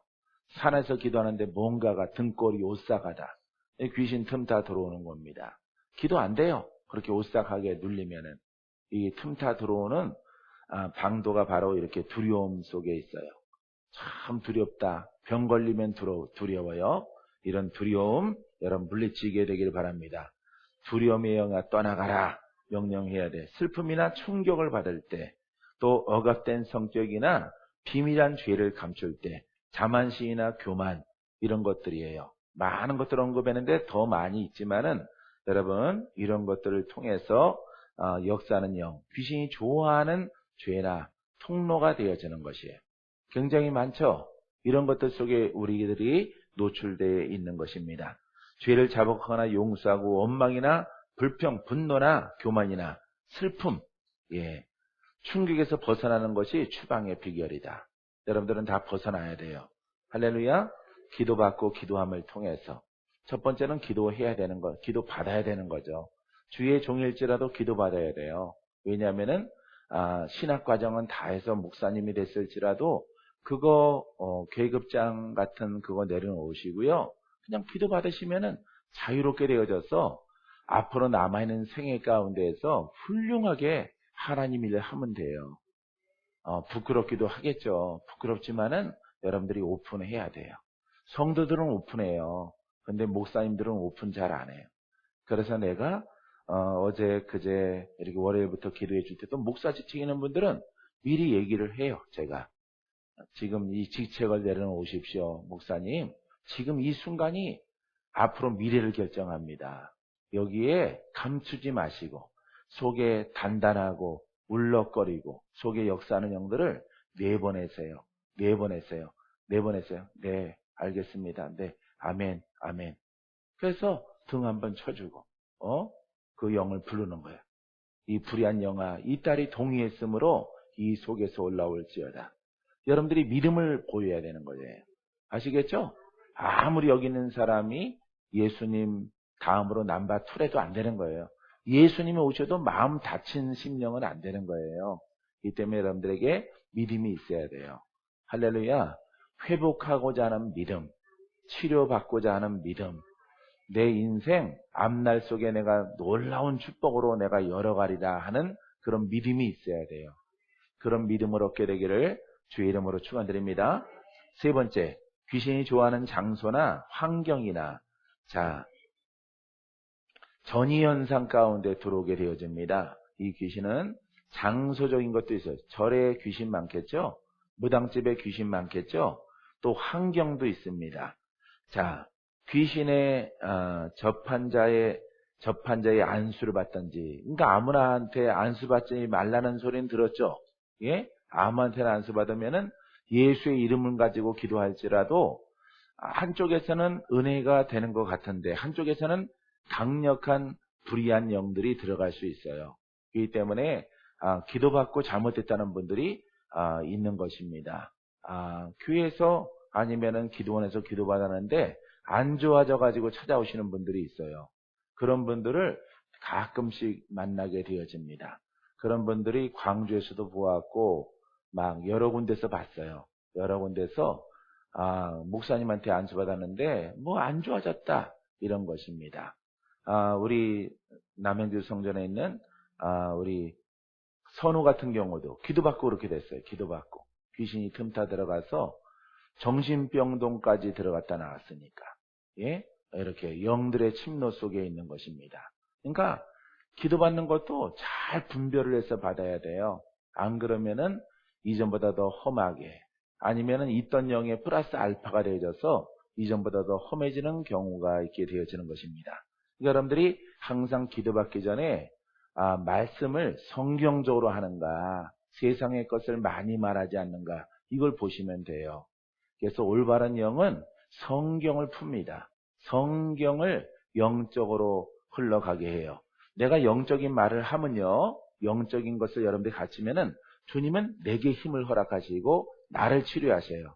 산에서 기도하는데 뭔가가 등골이 오싹하다. 귀신 틈타 들어오는 겁니다. 기도 안 돼요. 그렇게 오싹하게 눌리면은 이 틈타 들어오는 방도가 바로 이렇게 두려움 속에 있어요. 참 두렵다. 병 걸리면 두려워요. 이런 두려움 여러분 물리치게 되길 바랍니다. 두려움의 영아 떠나가라 명령해야 돼. 슬픔이나 충격을 받을 때, 또 억압된 성격이나 비밀한 죄를 감출 때, 자만시이나 교만 이런 것들이에요. 많은 것들을 언급했는데 더 많이 있지만은 여러분 이런 것들을 통해서 역사하는 영, 귀신이 좋아하는 죄나 통로가 되어지는 것이에요. 굉장히 많죠. 이런 것들 속에 우리들이 노출되어 있는 것입니다. 죄를 자복하거나 용서하고 원망이나 불평, 분노나 교만이나 슬픔, 충격에서 벗어나는 것이 추방의 비결이다. 여러분들은 다 벗어나야 돼요. 할렐루야. 기도받고 기도함을 통해서 첫 번째는 기도해야 되는 것, 기도 받아야 되는 거죠. 주의 종일지라도 기도 받아야 돼요. 왜냐하면은 신학 과정은 다 해서 목사님이 됐을지라도 그거 계급장 같은 그거 내려놓으시고요. 그냥 기도 받으시면은 자유롭게 되어져서 앞으로 남아있는 생애 가운데에서 훌륭하게 하나님 일을 하면 돼요. 부끄럽기도 하겠죠. 부끄럽지만은 여러분들이 오픈해야 돼요. 성도들은 오픈해요. 근데 목사님들은 오픈 잘 안 해요. 그래서 내가 어제 그제 이렇게 월요일부터 기도해 줄 때도 목사 지치는 분들은 미리 얘기를 해요. 제가 지금 이 직책을 내려놓으십시오. 목사님, 지금 이 순간이 앞으로 미래를 결정합니다. 여기에 감추지 마시고 속에 단단하고 울렁거리고 속에 역사하는 영들을 내보내세요. 내보내세요. 내보내세요. 네, 알겠습니다. 네, 아멘, 아멘. 그래서 등 한번 쳐주고 그 영을 부르는 거예요. 이 불의한 영아, 이 딸이 동의했으므로 이 속에서 올라올지어다. 여러분들이 믿음을 보여야 되는 거예요. 아시겠죠? 아무리 여기 있는 사람이 예수님 다음으로 남바 투래도 안 되는 거예요. 예수님이 오셔도 마음 다친 심령은 안 되는 거예요. 이 때문에 여러분들에게 믿음이 있어야 돼요. 할렐루야. 회복하고자 하는 믿음, 치료받고자 하는 믿음, 내 인생 앞날 속에 내가 놀라운 축복으로 내가 열어가리라 하는 그런 믿음이 있어야 돼요. 그런 믿음을 얻게 되기를 주의 이름으로 축원드립니다. 세 번째, 귀신이 좋아하는 장소나 환경이나 전이현상 가운데 들어오게 되어집니다. 이 귀신은 장소적인 것도 있어요. 절에 귀신 많겠죠? 무당집에 귀신 많겠죠? 또 환경도 있습니다. 귀신의 접한 자의 안수를 받든지, 그러니까 아무나한테 안수 받지 말라는 소리는 들었죠? 예? 아무한테나 안수 받으면은 예수의 이름을 가지고 기도할지라도 한쪽에서는 은혜가 되는 것 같은데 한쪽에서는 강력한 불의한 영들이 들어갈 수 있어요. 그렇기 때문에 기도받고 잘못됐다는 분들이 있는 것입니다. 교회에서 아니면은 기도원에서 기도받았는데 안 좋아져 가지고 찾아오시는 분들이 있어요. 그런 분들을 가끔씩 만나게 되어집니다. 그런 분들이 광주에서도 보았고 막 여러 군데서 봤어요. 여러 군데서 목사님한테 안수받았는데 뭐 안 좋아졌다 이런 것입니다. 우리 남양주 성전에 있는 우리 선우 같은 경우도 기도받고 그렇게 됐어요. 기도받고 귀신이 틈타 들어가서 정신병동까지 들어갔다 나왔으니까 예? 이렇게 영들의 침노 속에 있는 것입니다. 그러니까 기도받는 것도 잘 분별을 해서 받아야 돼요. 안 그러면은 이전보다 더 험하게 아니면은 있던 영에 플러스 알파가 되어져서 이전보다 더 험해지는 경우가 있게 되어지는 것입니다. 그러니까 여러분들이 항상 기도받기 전에 말씀을 성경적으로 하는가 세상의 것을 많이 말하지 않는가 이걸 보시면 돼요. 그래서 올바른 영은 성경을 풉니다. 성경을 영적으로 흘러가게 해요. 내가 영적인 말을 하면요. 영적인 것을 여러분들이 갖추면은 주님은 내게 힘을 허락하시고 나를 치료하셔요.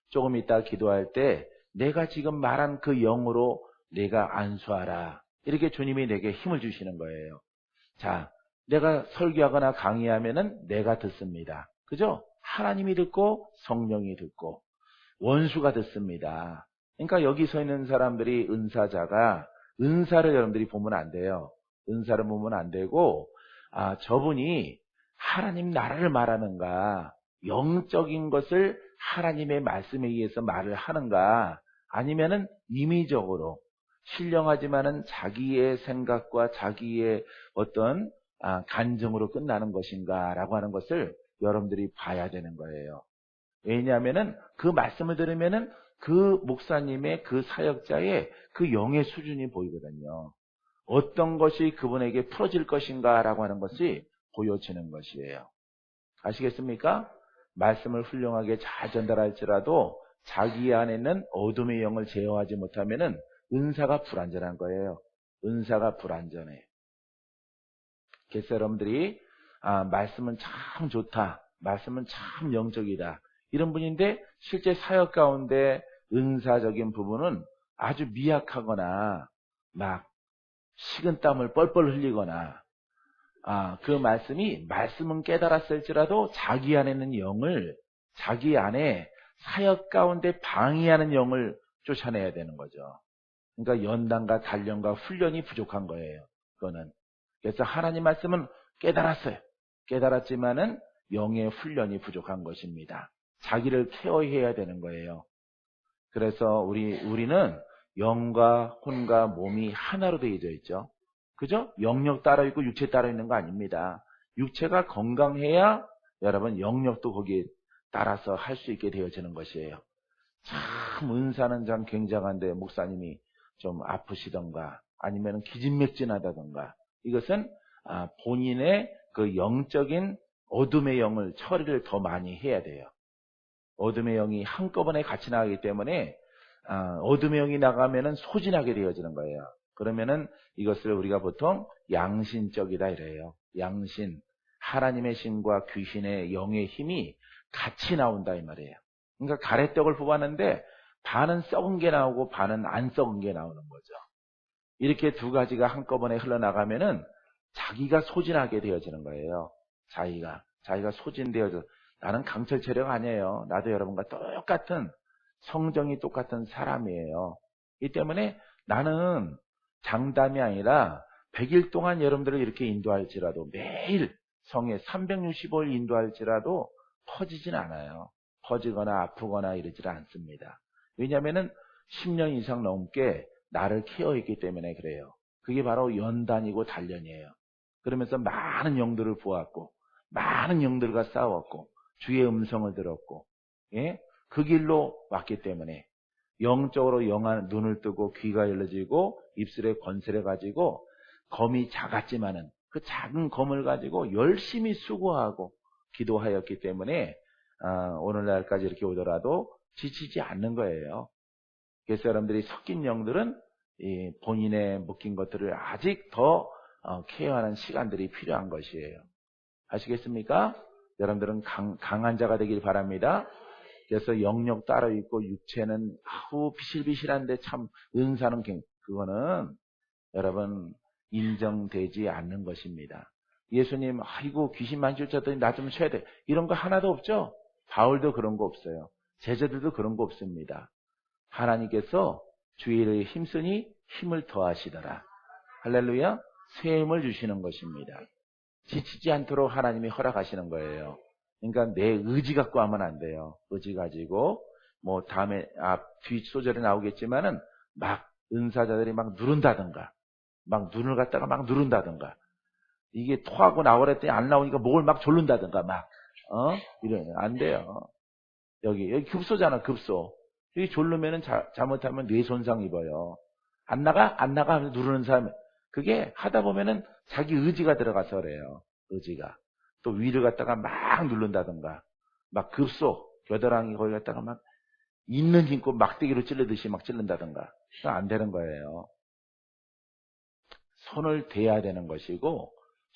조금 이따 기도할 때 내가 지금 말한 그 영으로 내가 안수하라. 이렇게 주님이 내게 힘을 주시는 거예요. 내가 설교하거나 강의하면은 내가 듣습니다. 그죠? 하나님이 듣고 성령이 듣고 원수가 듣습니다. 그러니까 여기 서 있는 사람들이 은사자가 은사를 여러분들이 보면 안 돼요. 은사를 보면 안 되고 저분이 하나님 나라를 말하는가 영적인 것을 하나님의 말씀에 의해서 말을 하는가 아니면은 임의적으로 신령하지만은 자기의 생각과 자기의 어떤 간증으로 끝나는 것인가 라고 하는 것을 여러분들이 봐야 되는 거예요. 왜냐하면은 그 말씀을 들으면은 그 목사님의 그 사역자의 그 영의 수준이 보이거든요. 어떤 것이 그분에게 풀어질 것인가 라고 하는 것이 보여지는 것이에요. 아시겠습니까? 말씀을 훌륭하게 잘 전달할지라도 자기 안에는 어둠의 영을 제어하지 못하면은 은사가 불완전한 거예요. 은사가 불완전해. 그래서 여러분들이 말씀은 참 좋다. 말씀은 참 영적이다. 이런 분인데 실제 사역 가운데 은사적인 부분은 아주 미약하거나 막 식은땀을 뻘뻘 흘리거나 그 말씀은 깨달았을지라도 자기 안에 있는 영을 자기 안에 사역 가운데 방해하는 영을 쫓아내야 되는 거죠. 그러니까 연단과 단련과 훈련이 부족한 거예요. 그거는. 그래서 하나님 말씀은 깨달았어요. 깨달았지만은 영의 훈련이 부족한 것입니다. 자기를 케어해야 되는 거예요. 그래서 우리는 영과 혼과 몸이 하나로 되어져 있죠. 그죠? 영역 따로 있고 육체 따로 있는 거 아닙니다. 육체가 건강해야 여러분 영역도 거기에 따라서 할 수 있게 되어지는 것이에요. 참 은사는 참 굉장한데 목사님이 좀 아프시던가 아니면 기진맥진하다던가 이것은 본인의 그 영적인 어둠의 영을 처리를 더 많이 해야 돼요. 어둠의 영이 한꺼번에 같이 나가기 때문에 어둠의 영이 나가면은 소진하게 되어지는 거예요. 그러면은 이것을 우리가 보통 양신적이다 이래요. 양신, 하나님의 신과 귀신의 영의 힘이 같이 나온다 이 말이에요. 그러니까 가래떡을 뽑았는데 반은 썩은 게 나오고 반은 안 썩은 게 나오는 거죠. 이렇게 두 가지가 한꺼번에 흘러나가면은 자기가 소진하게 되어지는 거예요. 자기가 소진되어져. 나는 강철 체력 아니에요. 나도 여러분과 똑같은 성정이 똑같은 사람이에요. 이 때문에 나는 장담이 아니라 100일 동안 여러분들을 이렇게 인도할지라도 매일 성에 365일 인도할지라도 퍼지진 않아요. 퍼지거나 아프거나 이러질 않습니다. 왜냐하면 10년 이상 넘게 나를 케어했기 때문에 그래요. 그게 바로 연단이고 단련이에요. 그러면서 많은 영들을 보았고 많은 영들과 싸웠고 주의 음성을 들었고 예? 그 길로 왔기 때문에 영적으로 영한 눈을 뜨고 귀가 열려지고 입술에 권세를 가지고 검이 작았지만은 그 작은 검을 가지고 열심히 수고하고 기도하였기 때문에 오늘날까지 이렇게 오더라도 지치지 않는 거예요. 그래서 여러분들이 섞인 영들은 본인의 묶인 것들을 아직 더 케어하는 시간들이 필요한 것이에요. 아시겠습니까? 여러분들은 강한 자가 되길 바랍니다. 그래서 영역 따로 있고 육체는 비실비실한데 참 은사는 그거는 여러분 인정되지 않는 것입니다. 예수님 아이고 귀신 만질 쳤더니 나 좀 쉬어야 돼. 이런 거 하나도 없죠? 바울도 그런 거 없어요. 제자들도 그런 거 없습니다. 하나님께서 주의를 힘쓰니 힘을 더하시더라. 할렐루야. 새 힘을 주시는 것입니다. 지치지 않도록 하나님이 허락하시는 거예요. 그러니까 내 의지 갖고 하면 안 돼요. 의지 가지고 뭐 다음에 뒤 소절에 나오겠지만은 막 은사자들이 막 누른다든가 막 눈을 갖다가 막 누른다든가 이게 토하고 나오랬더니 안 나오니까 목을 막 졸른다든가 막 이러면 안 돼요. 여기 급소잖아. 급소. 여기 졸르면은 잘못하면 뇌 손상 입어요. 안 나가 하면서 누르는 사람 그게 하다 보면은 자기 의지가 들어가서 그래요. 의지가. 또 위를 갖다가 막 누른다든가 막 급소 겨드랑이 거기 갖다가 막 있는 힘껏 막대기로 찔르듯이 막 찔른다든가 안 되는 거예요. 손을 대야 되는 것이고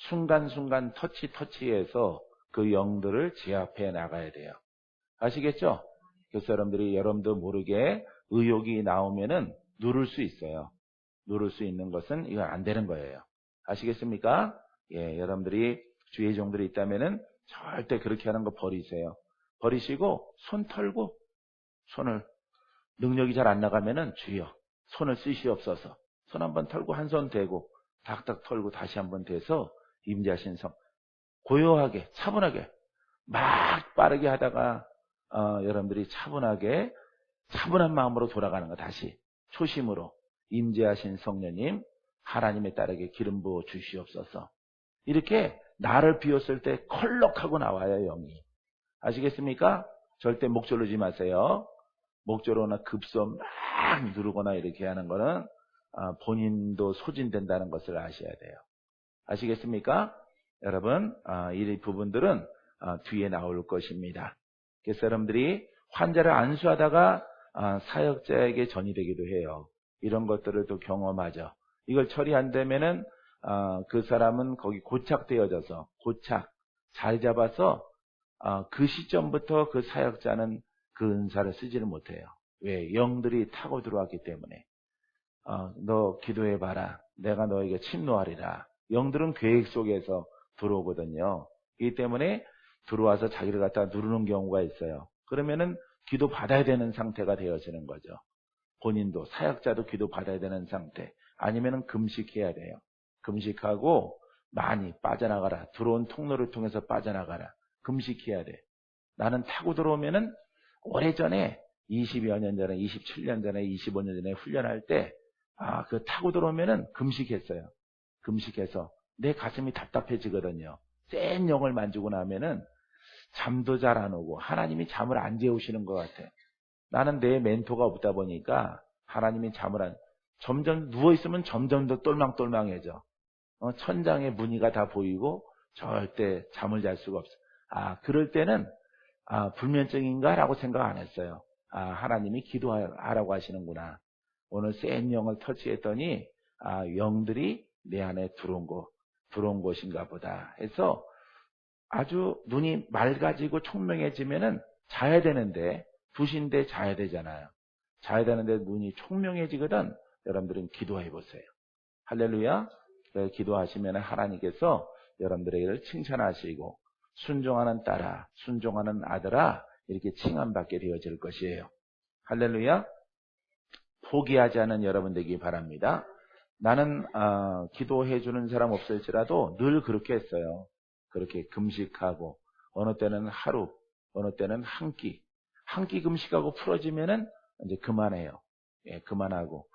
순간순간 터치해서 그 영들을 제압해 나가야 돼요. 아시겠죠? 그래서 여러분도 모르게 의욕이 나오면은 누를 수 있어요. 누를 수 있는 것은 이건 안 되는 거예요. 아시겠습니까? 예, 여러분들이 주의 종들이 있다면은 절대 그렇게 하는 거 버리세요. 버리시고 손 털고 손을 능력이 잘 안 나가면은 주여 손을 쓰시옵소서. 손 한번 털고 한 손 대고 닥닥 털고 다시 한번 대서 임재하신 성 고요하게 차분하게 막 빠르게 하다가 여러분들이 차분한 마음으로 돌아가는 거 다시 초심으로 임재하신 성령님 하나님에 따르게 기름 부어 주시옵소서. 이렇게 나를 비웠을 때 컬럭하고 나와요 영이. 아시겠습니까? 절대 목 조르지 마세요. 목 조르거나 급소 막 누르거나 이렇게 하는 거는 본인도 소진된다는 것을 아셔야 돼요. 아시겠습니까? 여러분 이 부분들은 뒤에 나올 것입니다. 그래서 여러분들이 환자를 안수하다가 사역자에게 전이 되기도 해요. 이런 것들을 또 경험하죠. 이걸 처리 안 되면은 그 사람은 거기 고착되어져서 자리 잡아서 그 시점부터 그 사역자는 그 은사를 쓰지를 못해요. 왜? 영들이 타고 들어왔기 때문에. 너 기도해봐라. 내가 너에게 침노하리라. 영들은 계획 속에서 들어오거든요. 이기 때문에 들어와서 자기를 갖다 누르는 경우가 있어요. 그러면은 기도 받아야 되는 상태가 되어지는 거죠. 본인도 사역자도 기도 받아야 되는 상태. 아니면은 금식해야 돼요. 금식하고 많이 빠져나가라. 들어온 통로를 통해서 빠져나가라. 금식해야 돼. 나는 타고 들어오면은 오래전에 20여 년 전에, 27년 전에, 25년 전에 훈련할 때, 그 타고 들어오면은 금식했어요. 금식해서 내 가슴이 답답해지거든요. 센 영을 만지고 나면은 잠도 잘 안 오고 하나님이 잠을 안 재우시는 것 같아. 나는 내 멘토가 없다 보니까 하나님이 잠을 점점 누워있으면 점점 더 똘망똘망해져. 천장에 무늬가 다 보이고 절대 잠을 잘 수가 없어. 그럴 때는 불면증인가? 라고 생각 안 했어요. 하나님이 기도하라고 하시는구나. 오늘 센 영을 터치했더니 영들이 내 안에 들어온 것인가 보다 해서 아주 눈이 맑아지고 총명해지면은 자야 되는데 2시인데 자야 되잖아요. 자야 되는데 눈이 총명해지거든. 여러분들은 기도해 보세요. 할렐루야. 기도하시면 하나님께서 여러분들에게 칭찬하시고 순종하는 딸아, 순종하는 아들아 이렇게 칭함받게 되어질 것이에요. 할렐루야. 포기하지 않은 여러분 되기 바랍니다. 나는 기도해 주는 사람 없을지라도 늘 그렇게 했어요. 그렇게 금식하고 어느 때는 하루, 어느 때는 한 끼 금식하고 풀어지면은 이제 그만해요. 예, 그만하고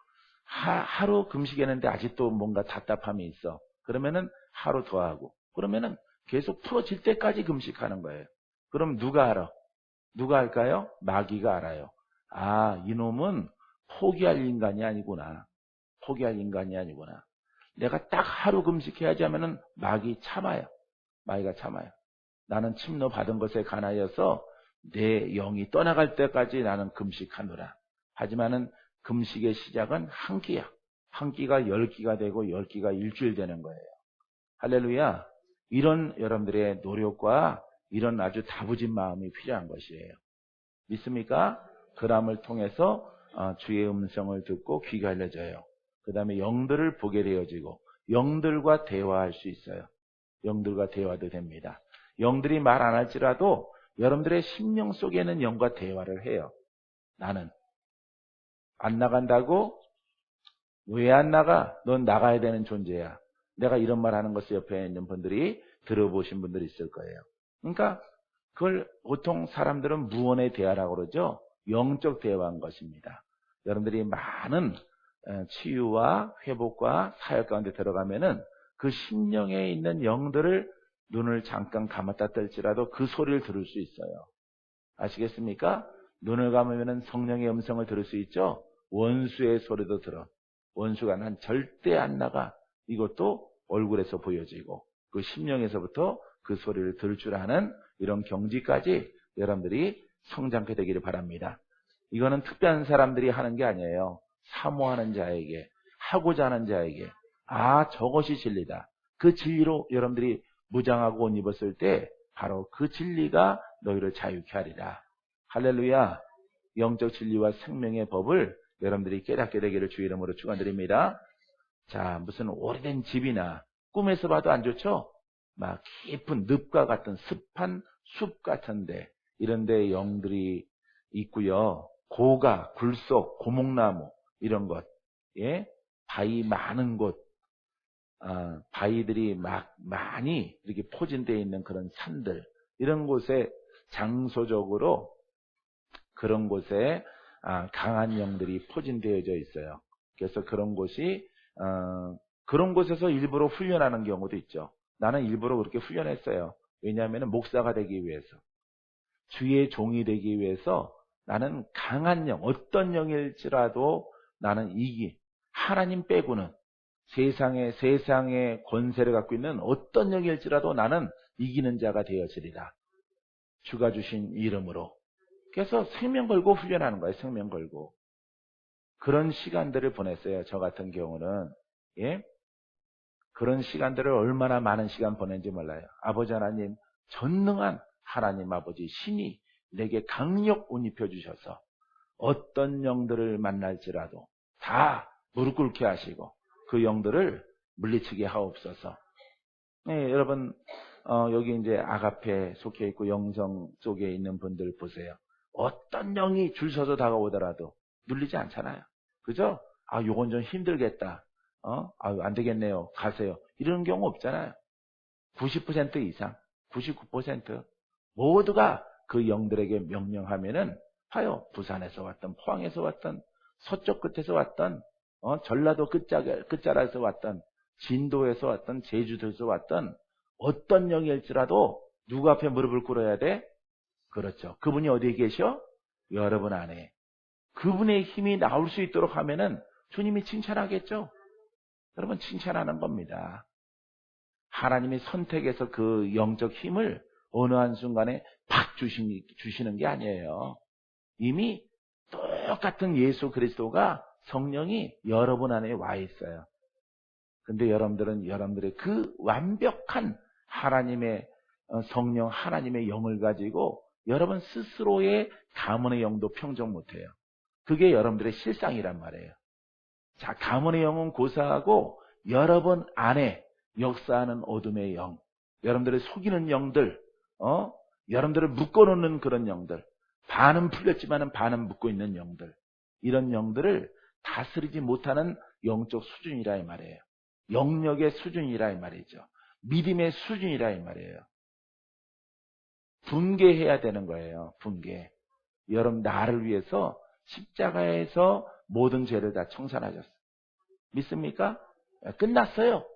하루 금식했는데 아직도 뭔가 답답함이 있어. 그러면은 하루 더 하고 그러면은 계속 풀어질 때까지 금식하는 거예요. 그럼 누가 알아? 누가 할까요? 마귀가 알아요. 이놈은 포기할 인간이 아니구나. 포기할 인간이 아니구나. 내가 딱 하루 금식해야지 하면은 마귀가 참아요. 나는 침노 받은 것에 관하여서 내 영이 떠나갈 때까지 나는 금식하노라. 하지만은 금식의 시작은 한 끼야. 한 끼가 10끼가 되고 10끼가 일주일 되는 거예요. 할렐루야. 이런 여러분들의 노력과 이런 아주 다부진 마음이 필요한 것이에요. 믿습니까? 그람을 통해서 주의 음성을 듣고 귀가 열려져요. 그 다음에 영들을 보게 되어지고 영들과 대화할 수 있어요. 영들과 대화도 됩니다. 영들이 말 안 할지라도 여러분들의 심령 속에는 영과 대화를 해요. 나는 안 나간다고? 왜 안 나가? 넌 나가야 되는 존재야. 내가 이런 말 하는 것을 옆에 있는 분들이 들어보신 분들이 있을 거예요. 그러니까 그걸 보통 사람들은 무언의 대화라고 그러죠. 영적 대화인 것입니다. 여러분들이 많은 치유와 회복과 사역 가운데 들어가면은 그 심령에 있는 영들을 눈을 잠깐 감았다 뜰지라도 그 소리를 들을 수 있어요. 아시겠습니까? 눈을 감으면 성령의 음성을 들을 수 있죠. 원수의 소리도 들어. 원수가 난 절대 안 나가. 이것도 얼굴에서 보여지고 그 심령에서부터 그 소리를 들을 줄 아는 이런 경지까지 여러분들이 성장케 되기를 바랍니다. 이거는 특별한 사람들이 하는 게 아니에요. 사모하는 자에게, 하고자 하는 자에게 저것이 진리다. 그 진리로 여러분들이 무장하고 옷 입었을 때 바로 그 진리가 너희를 자유케 하리라. 할렐루야. 영적 진리와 생명의 법을 여러분들이 깨닫게 되기를 주의 이름으로 축원드립니다. 자, 무슨 오래된 집이나 꿈에서 봐도 안 좋죠? 막 깊은 늪과 같은 습한 숲 같은데 이런 데 영들이 있고요. 고가, 굴속, 고목나무 이런 것, 예, 바위 많은 곳, 바위들이 많이 이렇게 포진되어 있는 그런 산들 이런 곳에 장소적으로 그런 곳에 강한 영들이 포진되어져 있어요. 그래서 그런 곳이 그런 곳에서 일부러 훈련하는 경우도 있죠. 나는 일부러 그렇게 훈련했어요. 왜냐하면 목사가 되기 위해서, 주의 종이 되기 위해서 나는 강한 영, 어떤 영일지라도 나는 하나님 빼고는 세상의 권세를 갖고 있는 어떤 영일지라도 나는 이기는 자가 되어지리라. 주가 주신 이름으로. 그래서 생명 걸고 훈련하는 거예요. 생명 걸고. 그런 시간들을 보냈어요. 저 같은 경우는. 예? 그런 시간들을 얼마나 많은 시간 보낸지 몰라요. 아버지 하나님, 전능한 하나님 아버지 신이 내게 강력 옷 입혀주셔서 어떤 영들을 만날지라도 다 무릎 꿇게 하시고 그 영들을 물리치게 하옵소서. 네, 여러분 여기 이제 아가페 속해 있고 영성 속에 있는 분들 보세요. 어떤 영이 줄 서서 다가오더라도 눌리지 않잖아요. 그죠? 요건 좀 힘들겠다. 안 되겠네요. 가세요. 이런 경우 없잖아요. 90% 이상, 99%. 모두가 그 영들에게 명령하면은 봐요. 부산에서 왔던, 포항에서 왔던, 서쪽 끝에서 왔던, 전라도 끝자락에서 왔던, 진도에서 왔던, 제주도에서 왔던 어떤 영일지라도 누구 앞에 무릎을 꿇어야 돼? 그렇죠. 그분이 어디에 계셔? 여러분 안에. 그분의 힘이 나올 수 있도록 하면은 주님이 칭찬하겠죠? 여러분 칭찬하는 겁니다. 하나님이 선택해서 그 영적 힘을 어느 한순간에 팍 주시는 게 아니에요. 이미 똑같은 예수 그리스도가 성령이 여러분 안에 와 있어요. 근데 여러분들은 여러분들의 그 완벽한 하나님의 성령, 하나님의 영을 가지고 여러분 스스로의 가문의 영도 평정 못해요. 그게 여러분들의 실상이란 말이에요. 자, 가문의 영은 고사하고 여러분 안에 역사하는 어둠의 영, 여러분들을 속이는 영들, 여러분들을 묶어놓는 그런 영들, 반은 풀렸지만은 반은 묶고 있는 영들, 이런 영들을 다스리지 못하는 영적 수준이라 이 말이에요. 영역의 수준이라 이 말이죠. 믿음의 수준이라 이 말이에요. 분개해야 되는 거예요. 분개. 여러분 나를 위해서 십자가에서 모든 죄를 다 청산하셨어요. 믿습니까? 끝났어요.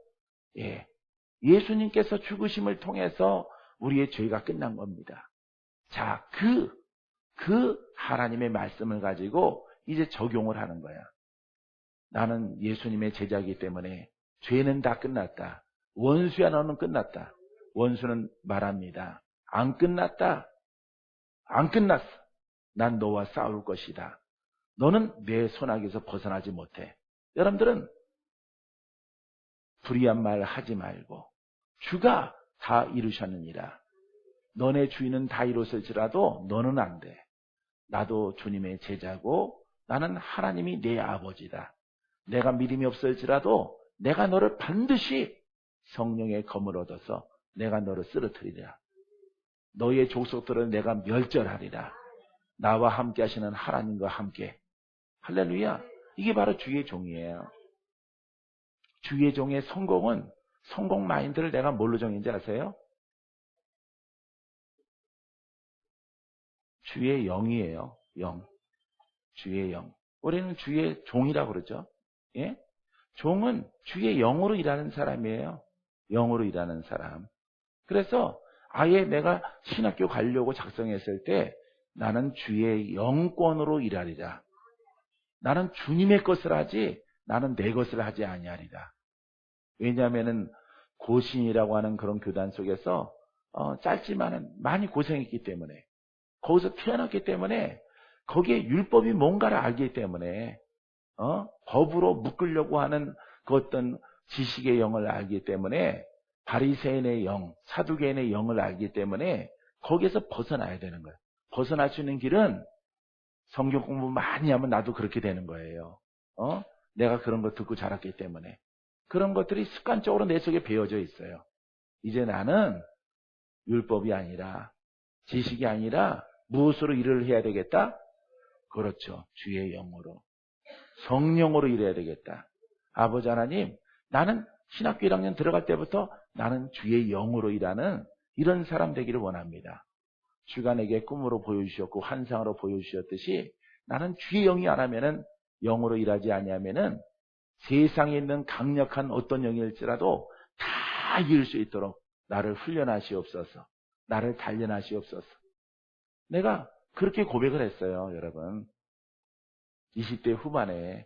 예. 예수님께서 죽으심을 통해서 우리의 죄가 끝난 겁니다. 자, 그 하나님의 말씀을 가지고 이제 적용을 하는 거야. 나는 예수님의 제자이기 때문에 죄는 다 끝났다. 원수야 너는 끝났다. 원수는 말합니다. 안 끝났다. 안 끝났어. 난 너와 싸울 것이다. 너는 내 손아귀에서 벗어나지 못해. 여러분들은 불의한 말 하지 말고 주가 다 이루셨느니라. 너네 주인은 다 이뤘을지라도 너는 안 돼. 나도 주님의 제자고 나는 하나님이 내 아버지다. 내가 믿음이 없을지라도 내가 너를 반드시 성령의 검을 얻어서 내가 너를 쓰러뜨리리라. 너의 족속들을 내가 멸절하리라. 나와 함께 하시는 하나님과 함께. 할렐루야. 이게 바로 주의 종이에요. 주의 종의 성공은 성공 마인드를 내가 뭘로 정인지 아세요? 주의 영이에요. 영. 주의 영. 우리는 주의 종이라고 그러죠. 예? 종은 주의 영으로 일하는 사람이에요. 영으로 일하는 사람. 그래서 아예 내가 신학교 가려고 작성했을 때 나는 주의 영권으로 일하리라. 나는 주님의 것을 하지 나는 내 것을 하지 아니하리라. 왜냐하면은 고신이라고 하는 그런 교단 속에서 짧지만은 많이 고생했기 때문에 거기서 태어났기 때문에 거기에 율법이 뭔가를 알기 때문에 법으로 묶으려고 하는 그 어떤 지식의 영을 알기 때문에 바리새인의 영, 사두개인의 영을 알기 때문에 거기에서 벗어나야 되는 거예요. 벗어날 수 있는 길은 성경 공부 많이 하면 나도 그렇게 되는 거예요. 내가 그런 거 듣고 자랐기 때문에 그런 것들이 습관적으로 내 속에 배어져 있어요. 이제 나는 율법이 아니라 지식이 아니라 무엇으로 일을 해야 되겠다? 그렇죠. 주의 영으로. 성령으로 일해야 되겠다. 아버지 하나님, 나는 신학교 1학년 들어갈 때부터 나는 주의 영으로 일하는 이런 사람 되기를 원합니다. 주가 내게 꿈으로 보여주셨고 환상으로 보여주셨듯이 나는 주의 영이 안 하면은 영으로 일하지 아니하면은 세상에 있는 강력한 어떤 영일지라도 다 이길 수 있도록 나를 훈련하시옵소서. 나를 단련하시옵소서. 내가 그렇게 고백을 했어요, 여러분. 20대 후반에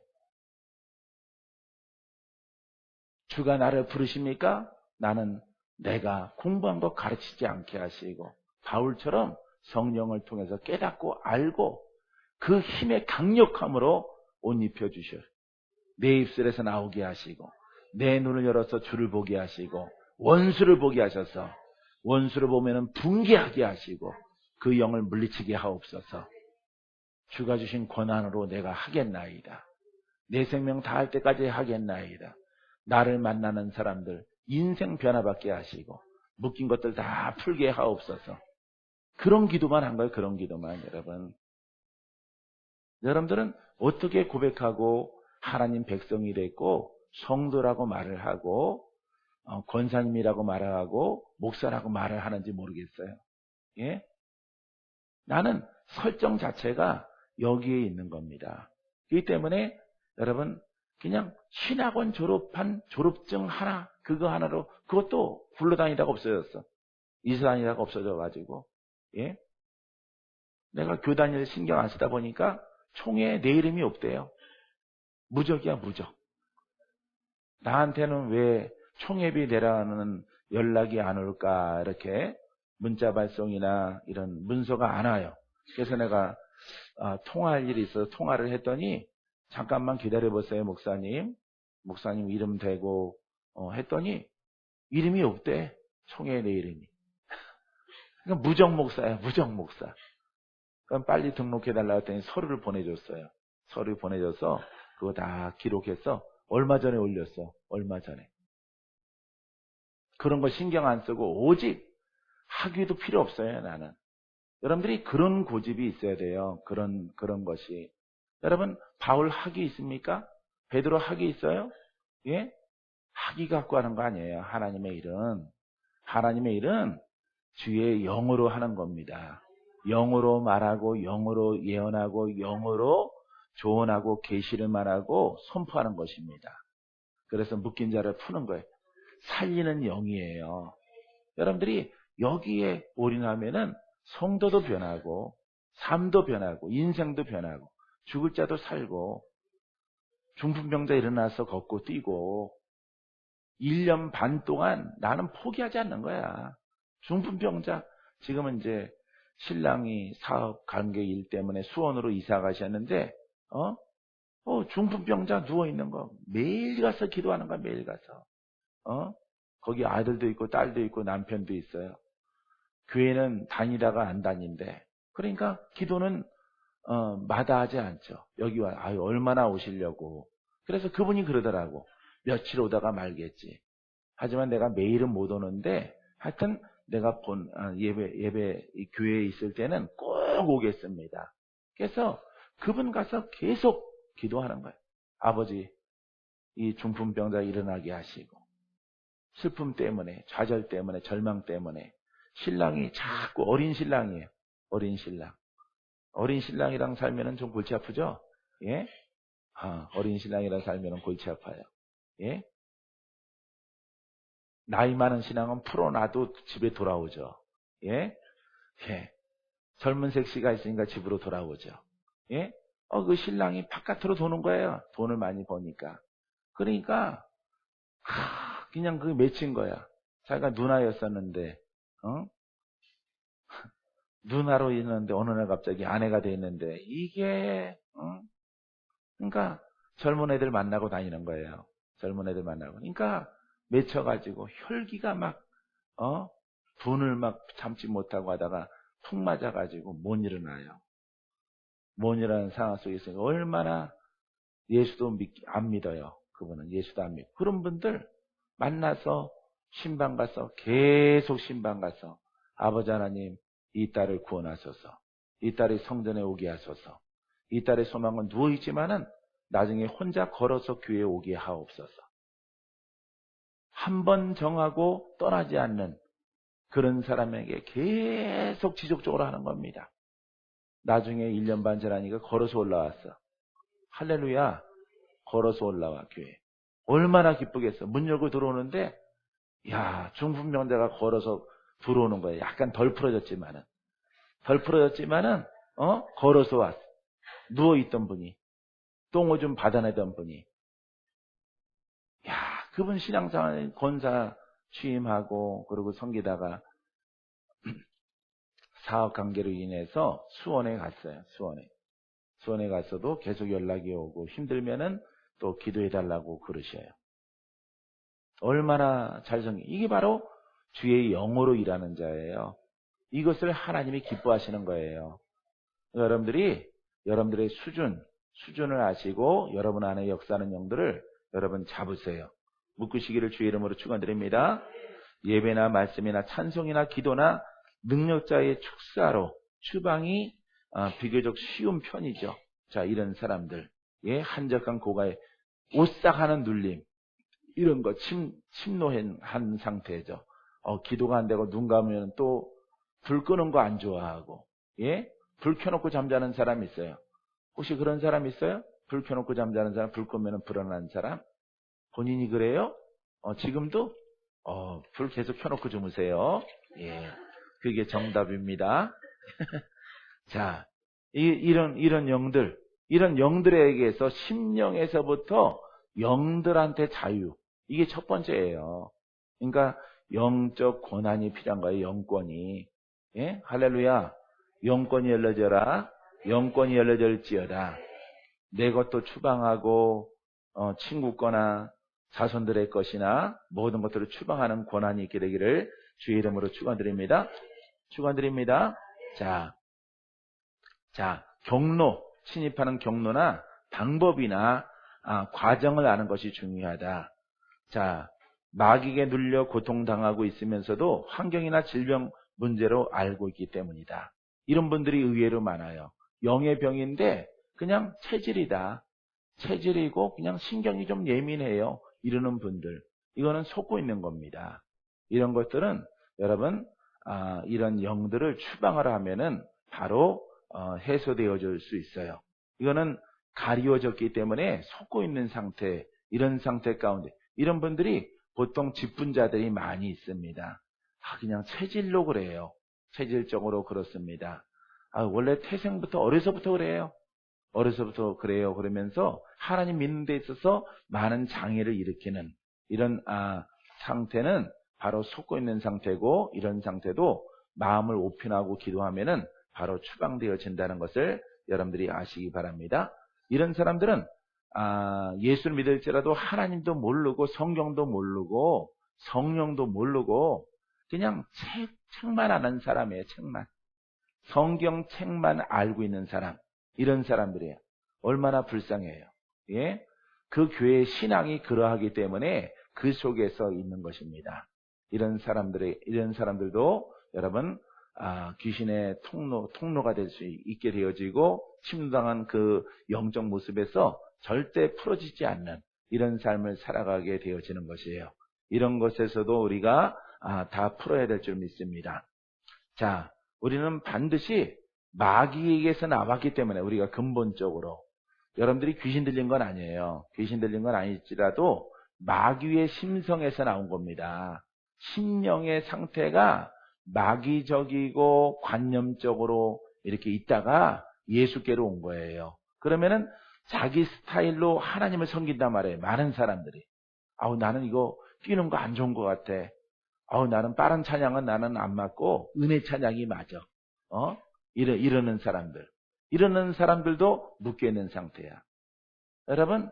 주가 나를 부르십니까? 나는 내가 공부한 거 가르치지 않게 하시고 바울처럼 성령을 통해서 깨닫고 알고 그 힘의 강력함으로 옷 입혀주셔. 내 입술에서 나오게 하시고 내 눈을 열어서 주를 보게 하시고 원수를 보게 하셔서 원수를 보면은 분개하게 하시고 그 영을 물리치게 하옵소서. 주가 주신 권한으로 내가 하겠나이다. 내 생명 다할 때까지 하겠나이다. 나를 만나는 사람들 인생 변화받게 하시고 묶인 것들 다 풀게 하옵소서. 그런 기도만 한 거예요. 그런 기도만. 여러분들은 어떻게 고백하고 하나님 백성이 됐고 성도라고 말을 하고 권사님이라고 말을 하고 목사라고 말을 하는지 모르겠어요. 예? 나는 설정 자체가 여기에 있는 겁니다. 그렇기 때문에 여러분 그냥 신학원 졸업한 졸업증 하나 그거 하나로 그것도 굴러다니다가 없어졌어. 이사 다니다가 없어져가지고 예? 내가 교단 일 신경 안 쓰다 보니까 총회에 내 이름이 없대요. 무적이야 무적. 나한테는 왜 총회비 내라는 연락이 안 올까 이렇게 문자 발송이나 이런 문서가 안 와요. 그래서 내가 통화할 일이 있어서 통화를 했더니 잠깐만 기다려보세요 목사님. 목사님 이름 대고 했더니 이름이 없대. 총회에 내 이름이. 그러니까 무적 목사야 무적 목사. 그럼 빨리 등록해달라고 했더니 서류를 보내줬어요. 서류 보내줘서 그거 다 기록해서 얼마 전에 올렸어. 얼마 전에. 그런 거 신경 안 쓰고 오직 학위도 필요 없어요. 나는. 여러분들이 그런 고집이 있어야 돼요. 그런 것이. 여러분 바울 학위 있습니까? 베드로 학위 있어요? 예? 학위 갖고 하는 거 아니에요. 하나님의 일은. 하나님의 일은 주의 영으로 하는 겁니다. 영으로 말하고 영으로 예언하고 영으로 조언하고 계시를 말하고 선포하는 것입니다. 그래서 묶인 자를 푸는 거예요. 살리는 영이에요. 여러분들이 여기에 올인하면은 성도도 변하고 삶도 변하고 인생도 변하고 죽을 자도 살고 중풍병자 일어나서 걷고 뛰고 1년 반 동안 나는 포기하지 않는 거야. 중풍병자 지금은 이제 신랑이 사업 관계 일 때문에 수원으로 이사 가셨는데 중풍병자 누워있는 거 매일 가서 기도하는 거야. 매일 가서 거기 아들도 있고 딸도 있고 남편도 있어요. 교회는 다니다가 안 다닌대. 그러니까 기도는 마다하지 않죠. 여기 와 얼마나 오시려고. 그래서 그분이 그러더라고. 며칠 오다가 말겠지. 하지만 내가 매일은 못 오는데 하여튼 내가 본 예배 교회에 있을 때는 꼭 오겠습니다. 그래서 그분 가서 계속 기도하는 거예요. 아버지 이 중풍병자 일어나게 하시고 슬픔 때문에 좌절 때문에 절망 때문에 신랑이 자꾸 어린 신랑이에요. 어린 신랑. 어린 신랑이랑 살면은 좀 골치 아프죠? 예? 어린 신랑이랑 살면은 골치 아파요. 예? 나이 많은 신랑은 풀어놔도 집에 돌아오죠. 예? 예. 젊은 섹시가 있으니까 집으로 돌아오죠. 예? 그 신랑이 바깥으로 도는 거예요. 돈을 많이 버니까. 그러니까, 그냥 그게 맺힌 거야. 자기가 누나였었는데, 누나로 있는데, 어느 날 갑자기 아내가 돼 있는데, 이게, 그러니까, 젊은 애들 만나고 다니는 거예요. 젊은 애들 만나고. 그러니까, 맺혀가지고, 혈기가 막, 돈을 막 참지 못하고 하다가, 툭 맞아가지고, 못 일어나요. 못 일어나는 상황 속에 있으니까, 얼마나 예수도 안 믿어요. 그분은 예수도 안 믿고. 그런 분들 만나서, 신방 가서, 계속 신방 가서, 아버지 하나님, 이 딸을 구원하소서. 이 딸이 성전에 오게 하소서. 이 딸의 소망은 누워있지만은 나중에 혼자 걸어서 교회에 오게 하옵소서. 한 번 정하고 떠나지 않는 그런 사람에게 계속 지속적으로 하는 겁니다. 나중에 1년 반 지나니까 걸어서 올라왔어. 할렐루야. 걸어서 올라와 교회. 얼마나 기쁘겠어. 문 열고 들어오는데 중풍병자가 걸어서 들어오는 거예요. 약간 덜 풀어졌지만은 걸어서 왔어. 누워있던 분이 똥오줌 받아내던 분이 그분 신앙생활 권사 취임하고 그리고 섬기다가 사업 관계로 인해서 수원에 갔어요. 수원에 가서도 계속 연락이 오고 힘들면은 또 기도해달라고 그러셔요. 얼마나 이게 바로 주의 영으로 일하는 자예요. 이것을 하나님이 기뻐하시는 거예요. 여러분들의 수준을 아시고 여러분 안에 역사하는 영들을 여러분 잡으세요. 묶으시기를 주의 이름으로 축원드립니다. 예배나 말씀이나 찬송이나 기도나 능력자의 축사로 추방이 비교적 쉬운 편이죠. 자, 이런 사람들, 한적한 고가에 오싹하는 눌림, 이런 거 침노한 상태죠. 기도가 안 되고 눈 감으면 또 불 끄는 거 안 좋아하고, 예? 불 켜놓고 잠자는 사람 있어요. 혹시 그런 사람 있어요? 불 켜놓고 잠자는 사람, 불 끄면 불안한 사람? 본인이 그래요? 지금도? 불 계속 켜놓고 주무세요. 예. 그게 정답입니다. 자, 이런 영들, 이런 영들에게서 심령에서부터 영들한테 자유. 이게 첫 번째예요. 그러니까 영적 권한이 필요한 거예요. 영권이. 예? 할렐루야. 영권이 열려져라. 영권이 열려질지어다. 내 것도 추방하고 친구 거나 자손들의 것이나 모든 것들을 추방하는 권한이 있게 되기를 주의 이름으로 축원드립니다. 축원드립니다. 자, 경로, 침입하는 경로나 방법이나 과정을 아는 것이 중요하다. 자, 마귀에게 눌려 고통당하고 있으면서도 환경이나 질병 문제로 알고 있기 때문이다. 이런 분들이 의외로 많아요. 영의 병인데 그냥 체질이다. 체질이고 그냥 신경이 좀 예민해요. 이러는 분들. 이거는 속고 있는 겁니다. 이런 것들은 여러분 이런 영들을 추방하라 하면은 바로 해소되어질 수 있어요. 이거는 가리워졌기 때문에 속고 있는 상태, 이런 상태 가운데 이런 분들이 보통 직분자들이 많이 있습니다. 그냥 체질로 그래요. 체질적으로 그렇습니다. 원래 태생부터 어려서부터 그래요. 어려서부터 그래요. 그러면서 하나님 믿는 데 있어서 많은 장애를 일으키는 이런 상태는 바로 속고 있는 상태고, 이런 상태도 마음을 오픈하고 기도하면은 바로 추방되어진다는 것을 여러분들이 아시기 바랍니다. 이런 사람들은 예수를 믿을지라도 하나님도 모르고 성경도 모르고 성령도 모르고 그냥 책만 아는 사람이에요. 책만. 성경 책만 알고 있는 사람. 이런 사람들이에요. 얼마나 불쌍해요. 예? 그 교회의 신앙이 그러하기 때문에 그 속에서 있는 것입니다. 이런 사람들도 여러분 귀신의 통로가 될 수 있게 되어지고 침노당한 그 영적 모습에서 절대 풀어지지 않는 이런 삶을 살아가게 되어지는 것이에요. 이런 것에서도 우리가 다 풀어야 될 줄 믿습니다. 자, 우리는 반드시 마귀에게서 나왔기 때문에 우리가 근본적으로 여러분들이 귀신 들린 건 아니에요. 귀신 들린 건 아닐지라도 마귀의 심성에서 나온 겁니다. 심령의 상태가 마귀적이고 관념적으로 이렇게 있다가 예수께로 온 거예요. 그러면은 자기 스타일로 하나님을 섬긴단 말이에요. 많은 사람들이. 나는 이거 뛰는 거 안 좋은 것 같아. 나는 빠른 찬양은 나는 안 맞고 은혜 찬양이 맞아. 이러는 사람들. 이러는 사람들도 묶여있는 상태야. 여러분,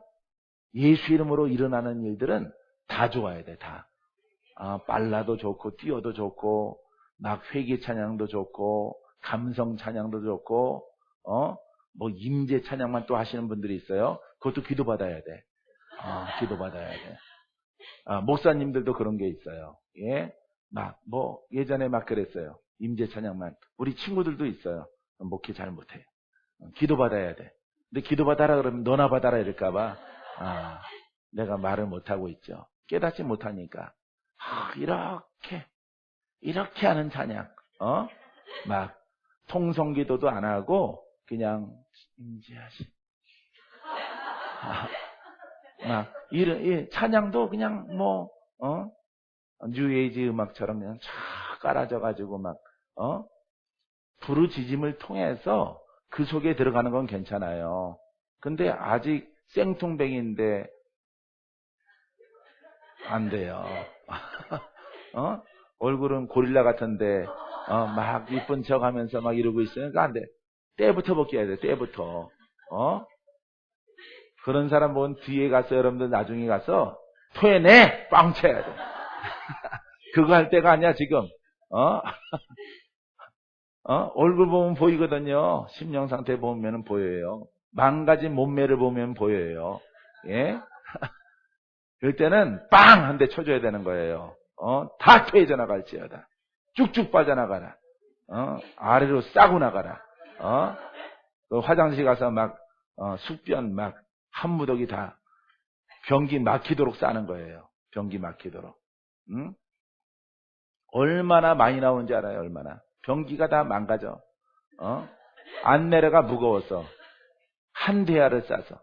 예수 이름으로 일어나는 일들은 다 좋아야 돼, 다. 빨라도 좋고, 뛰어도 좋고, 막 회개 찬양도 좋고, 감성 찬양도 좋고, 임재 찬양만 또 하시는 분들이 있어요. 그것도 기도받아야 돼. 기도받아야 돼. 목사님들도 그런 게 있어요. 예? 예전에 막 그랬어요. 임재 찬양만. 우리 친구들도 있어요. 목회 잘 못해요. 기도받아야 돼. 근데 기도받아라 그러면 너나 받아라 이럴까봐, 내가 말을 못하고 있죠. 깨닫지 못하니까. 이렇게 하는 찬양. 막, 통성기도도 안 하고, 그냥, 임재하시. 찬양도 그냥 뉴에이지 음악처럼 그냥 쫙 깔아져가지고 부르짖음을 통해서 그 속에 들어가는 건 괜찮아요. 근데 아직 생통병인데 안 돼요. 얼굴은 고릴라 같은데 막 이쁜 척 하면서 막 이러고 있으니까 안 돼. 때부터 벗겨야 돼. 때부터. 그런 사람 보면 뒤에 가서 여러분들 나중에 가서 토해내! 꽝 쳐야 돼. 그거 할 때가 아니야 지금. 얼굴 보면 보이거든요. 심령 상태 보면 보여요. 망가진 몸매를 보면 보여요. 예? 그럴 때는 빵! 한 대 쳐줘야 되는 거예요. 다 퇴져 나갈지어다. 쭉쭉 빠져나가라. 아래로 싸고 나가라. 그 화장실 가서 숙변 한 무더기 다 변기 막히도록 싸는 거예요. 변기 막히도록. 얼마나 많이 나오는지 알아요? 얼마나. 변기가 다 망가져. 안 내려가 무거워서. 한 대야를 싸서.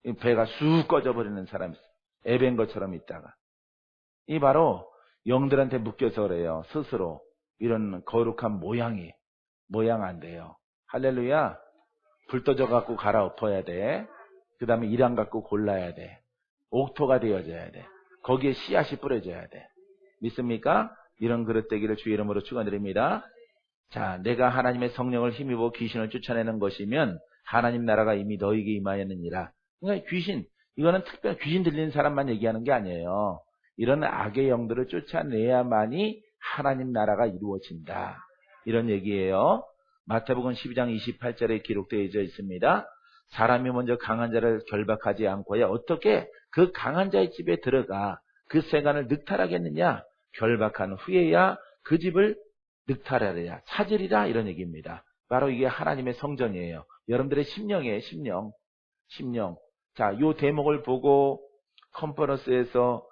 이 배가 쑥 꺼져버리는 사람이 있어. 애밴 것처럼 있다가. 이 바로 영들한테 묶여서 그래요. 스스로. 이런 거룩한 모양 안 돼요. 할렐루야. 불 떠져 갖고 갈아엎어야 돼. 그 다음에 이랑 갖고 골라야 돼. 옥토가 되어져야 돼. 거기에 씨앗이 뿌려져야 돼. 믿습니까? 이런 그릇 되기를 주의 이름으로 축원드립니다. 자, 내가 하나님의 성령을 힘입어 귀신을 쫓아내는 것이면 하나님 나라가 이미 너희에게 임하였느니라. 그러니까 이거는 특별히 귀신 들리는 사람만 얘기하는 게 아니에요. 이런 악의 영들을 쫓아내야만이 하나님 나라가 이루어진다. 이런 얘기예요. 마태복음 12장 28절에 기록되어 있습니다. 사람이 먼저 강한 자를 결박하지 않고야 어떻게 그 강한 자의 집에 들어가 그 세간을 늑탈하겠느냐? 결박한 후에야 그 집을 늑탈하리라, 찾으리라, 이런 얘기입니다. 바로 이게 하나님의 성전이에요. 여러분들의 심령이에요. 심령. 자, 요 대목을 보고 컨퍼런스에서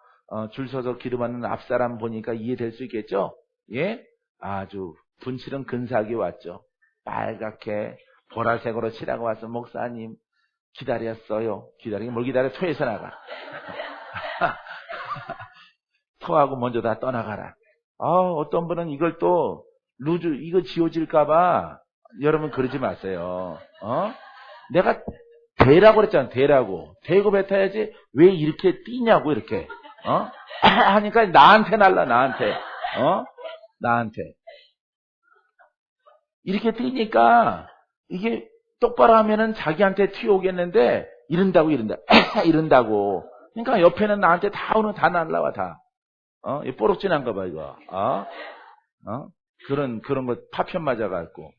줄 서서 기도받는 앞사람 보니까 이해될 수 있겠죠? 예? 아주 분칠은 근사하게 왔죠. 빨갛게 보라색으로 칠하고 와서 목사님 기다렸어요. 기다리긴 뭘 기다려? 토해서 나가. 토하고 먼저 다 떠나가라. 어떤 분은 이걸 또 이거 지워질까봐 여러분 그러지 마세요. 내가 대라고 그랬잖아. 대라고. 대고 뱉어야지 왜 이렇게 뛰냐고 이렇게. 하니까 나한테 날라. 나한테. 이렇게 뛰니까 이게 똑바로 하면은 자기한테 튀어오겠는데 이른다고. 그러니까 옆에는 나한테 다 날라와 다. 뽀록진한가 봐 이거. 그런 거 파편 맞아갖고.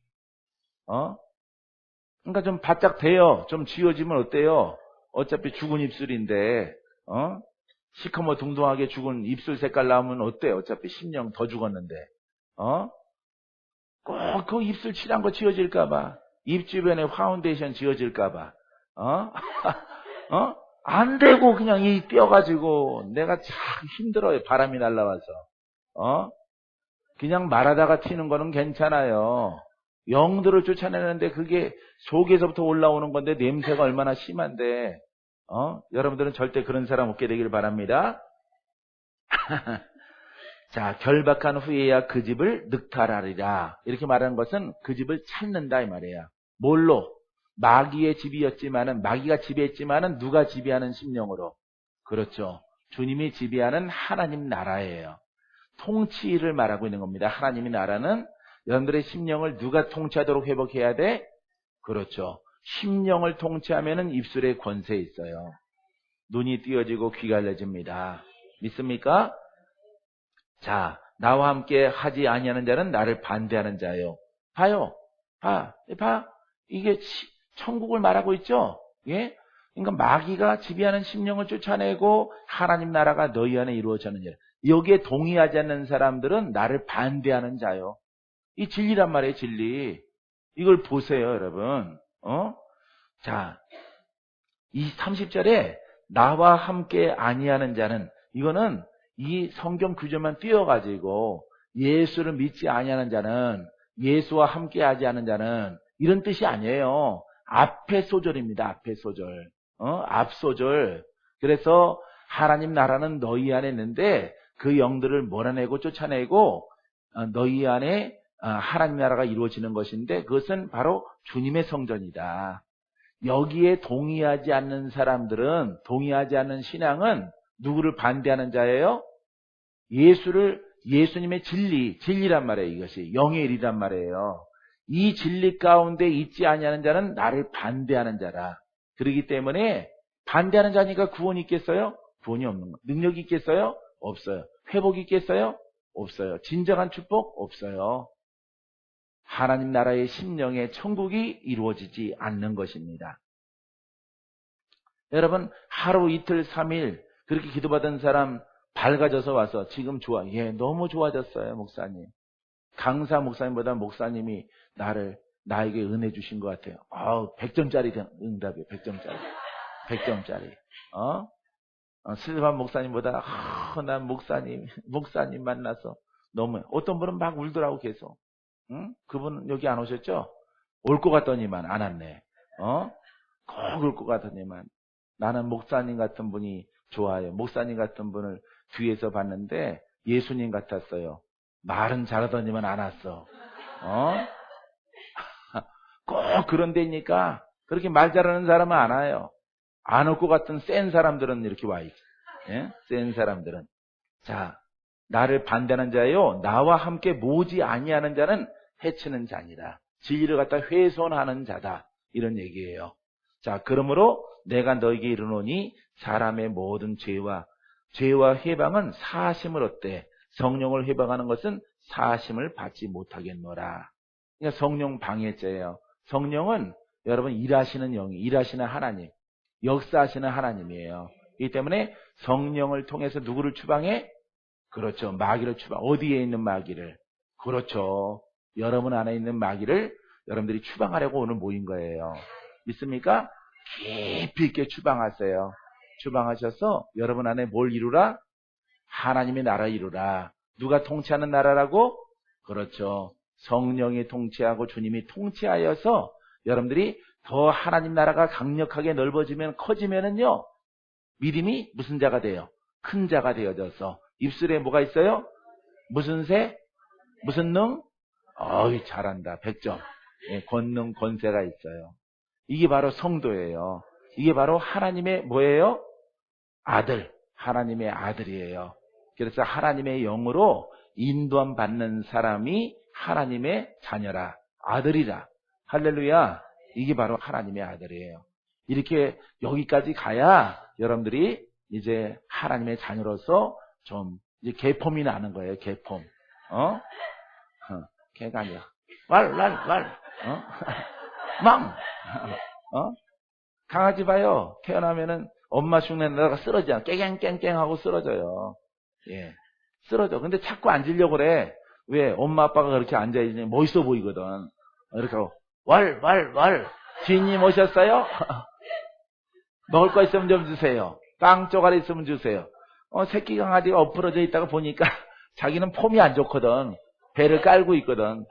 그러니까 좀 바짝 대요. 좀 지워지면 어때요? 어차피 죽은 입술인데, 시커머둥둥하게 죽은 입술 색깔 나오면 어때? 어차피 10년 더 죽었는데, 꼭 그 입술 칠한 거 지워질까봐, 입 주변에 파운데이션 지워질까봐, 안 되고 그냥 이 뼈가지고 내가 참 힘들어요. 바람이 날라와서, 그냥 말하다가 튀는 거는 괜찮아요. 영들을 쫓아내는데 그게 속에서부터 올라오는 건데 냄새가 얼마나 심한데, 여러분들은 절대 그런 사람 없게 되기를 바랍니다. 자, 결박한 후에야 그 집을 늑탈하리라. 이렇게 말하는 것은 그 집을 찾는다 이 말이에요. 뭘로? 마귀의 집이었지만은, 마귀가 지배했지만은 누가 지배하는 심령으로? 그렇죠. 주님이 지배하는 하나님 나라예요. 통치를 말하고 있는 겁니다. 하나님의 나라는 여러분들의 심령을 누가 통치하도록 회복해야 돼? 그렇죠. 심령을 통치하면은 입술에 권세 있어요. 눈이 띄어지고 귀가 열려집니다. 믿습니까? 자, 나와 함께 하지 아니하는 자는 나를 반대하는 자예요. 봐요. 봐. 이게 천국을 말하고 있죠? 예? 그러니까 마귀가 지배하는 심령을 쫓아내고 하나님 나라가 너희 안에 이루어졌느니라. 여기에 동의하지 않는 사람들은 나를 반대하는 자요. 이 진리란 말이에요, 진리. 이걸 보세요, 여러분. 자, 이 30절에 나와 함께 아니하는 자는, 이거는 이 성경 규정만 띄어가지고 예수를 믿지 아니하는 자는, 예수와 함께 하지 않은 자는, 이런 뜻이 아니에요. 앞에 소절입니다. 앞에 소절. 앞소절. 그래서 하나님 나라는 너희 안에 있는데 그 영들을 몰아내고 쫓아내고 너희 안에 하나님 나라가 이루어지는 것인데, 그것은 바로 주님의 성전이다. 여기에 동의하지 않는 사람들은, 동의하지 않는 신앙은 누구를 반대하는 자예요? 예수님의 진리란 말이에요. 이것이 영의 일이란 말이에요. 이 진리 가운데 있지 아니하는 자는 나를 반대하는 자라. 그렇기 때문에 반대하는 자니까 구원이 있겠어요? 구원이 없는 거. 능력이 있겠어요? 없어요. 회복이 있겠어요? 없어요. 진정한 축복? 없어요. 하나님 나라의 심령의 천국이 이루어지지 않는 것입니다. 여러분, 하루 이틀 3일 그렇게 기도받은 사람 밝아져서 와서 지금 좋아. 예, 너무 좋아졌어요, 목사님. 강사 목사님보다 목사님이 나에게 은혜 주신 것 같아요. 100점짜리 응답이에요. 100점짜리. 스테반 목사님보다 난 목사님 만나서 너무 어떤 분은 막 울더라고 계속. 응? 그분 여기 안 오셨죠? 올 것 같더니만 안 왔네. 꼭 올 것 같더니만. 나는 목사님 같은 분이 좋아요. 목사님 같은 분을 뒤에서 봤는데 예수님 같았어요. 말은 잘하더니만 안 왔어. 꼭 그런 데니까 그렇게 말 잘하는 사람은 안 와요. 안 올 것 같은 센 사람들은 이렇게 와 있어. 예? 센 사람들은. 자, 나를 반대하는 자요, 나와 함께 모지 아니하는 자는 해치는 자니라. 진리를 갖다 훼손하는 자다. 이런 얘기예요. 자, 그러므로 내가 너에게 이르노니 사람의 모든 죄와 해방은 사심을 얻되 성령을 해방하는 것은 사심을 받지 못하겠노라. 그러니까 성령 방해죄예요. 성령은 여러분 일하시는 영이, 일하시는 하나님, 역사하시는 하나님이에요. 이 때문에 성령을 통해서 누구를 추방해? 그렇죠. 마귀를 추방. 어디에 있는 마귀를? 그렇죠. 여러분 안에 있는 마귀를 여러분들이 추방하려고 오늘 모인 거예요. 믿습니까? 깊이 있게 추방하세요. 추방하셔서 여러분 안에 뭘 이루라? 하나님의 나라 이루라. 누가 통치하는 나라라고? 그렇죠. 성령이 통치하고 주님이 통치하여서 여러분들이 더 하나님 나라가 강력하게 넓어지면 커지면은요. 믿음이 무슨 자가 돼요? 큰 자가 되어져서 입술에 뭐가 있어요? 무슨 새? 무슨 능? 어이 잘한다. 100점. 예, 권능 권세가 있어요. 이게 바로 성도예요. 이게 바로 하나님의 뭐예요? 아들. 하나님의 아들이에요. 그래서 하나님의 영으로 인도함 받는 사람이 하나님의 자녀라. 아들이라. 할렐루야. 이게 바로 하나님의 아들이에요. 이렇게 여기까지 가야 여러분들이 이제 하나님의 자녀로서 좀 이제 계폼이 나는 거예요. 계폼. 개가 아니라 왈. 망. 강아지 봐요. 태어나면은 엄마 흉내 내다가 쓰러져. 깨갱깽깽 하고 쓰러져요. 예. 쓰러져. 근데 자꾸 앉으려고 그래. 왜? 엄마 아빠가 그렇게 앉아있으니 멋있어 보이거든. 이렇게 하고 왈. 주인님 오셨어요? 먹을 거 있으면 좀 주세요. 빵 쪼가리 있으면 주세요. 새끼 강아지가 엎어져 있다가 보니까 자기는 폼이 안 좋거든. 배를 깔고 있거든.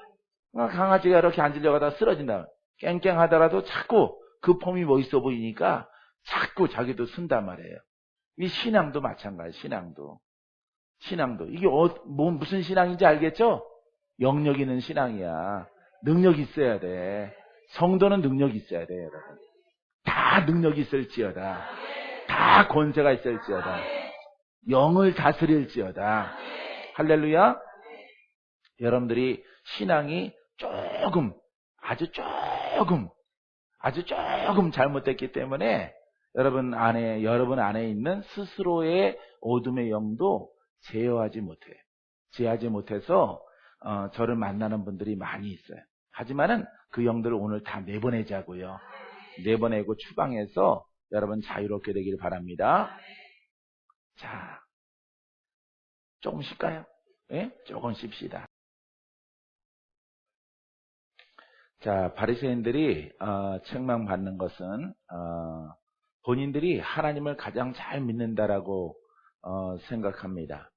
강아지가 이렇게 앉으려고 하다가 쓰러진다. 깽깽 하더라도 자꾸 그 폼이 멋있어 보이니까 자꾸 자기도 쓴단 말이에요. 이 신앙도 마찬가지. 신앙도. 이게 무슨 신앙인지 알겠죠? 영역 있는 신앙이야. 능력이 있어야 돼. 성도는 능력이 있어야 돼, 여러분. 다 능력이 있을지어다. 다 권세가 있을지어다. 영을 다스릴지어다. 할렐루야. 여러분들이 신앙이 아주 조금 잘못됐기 때문에 여러분 안에 있는 스스로의 어둠의 영도 제어하지 못해서 저를 만나는 분들이 많이 있어요. 하지만은 그 영들을 오늘 다 내보내자고요. 내보내고 추방해서 여러분 자유롭게 되길 바랍니다. 자, 조금 쉴까요? 예? 조금 쉽시다. 자, 바리새인들이 책망받는 것은 본인들이 하나님을 가장 잘 믿는다라고 생각합니다.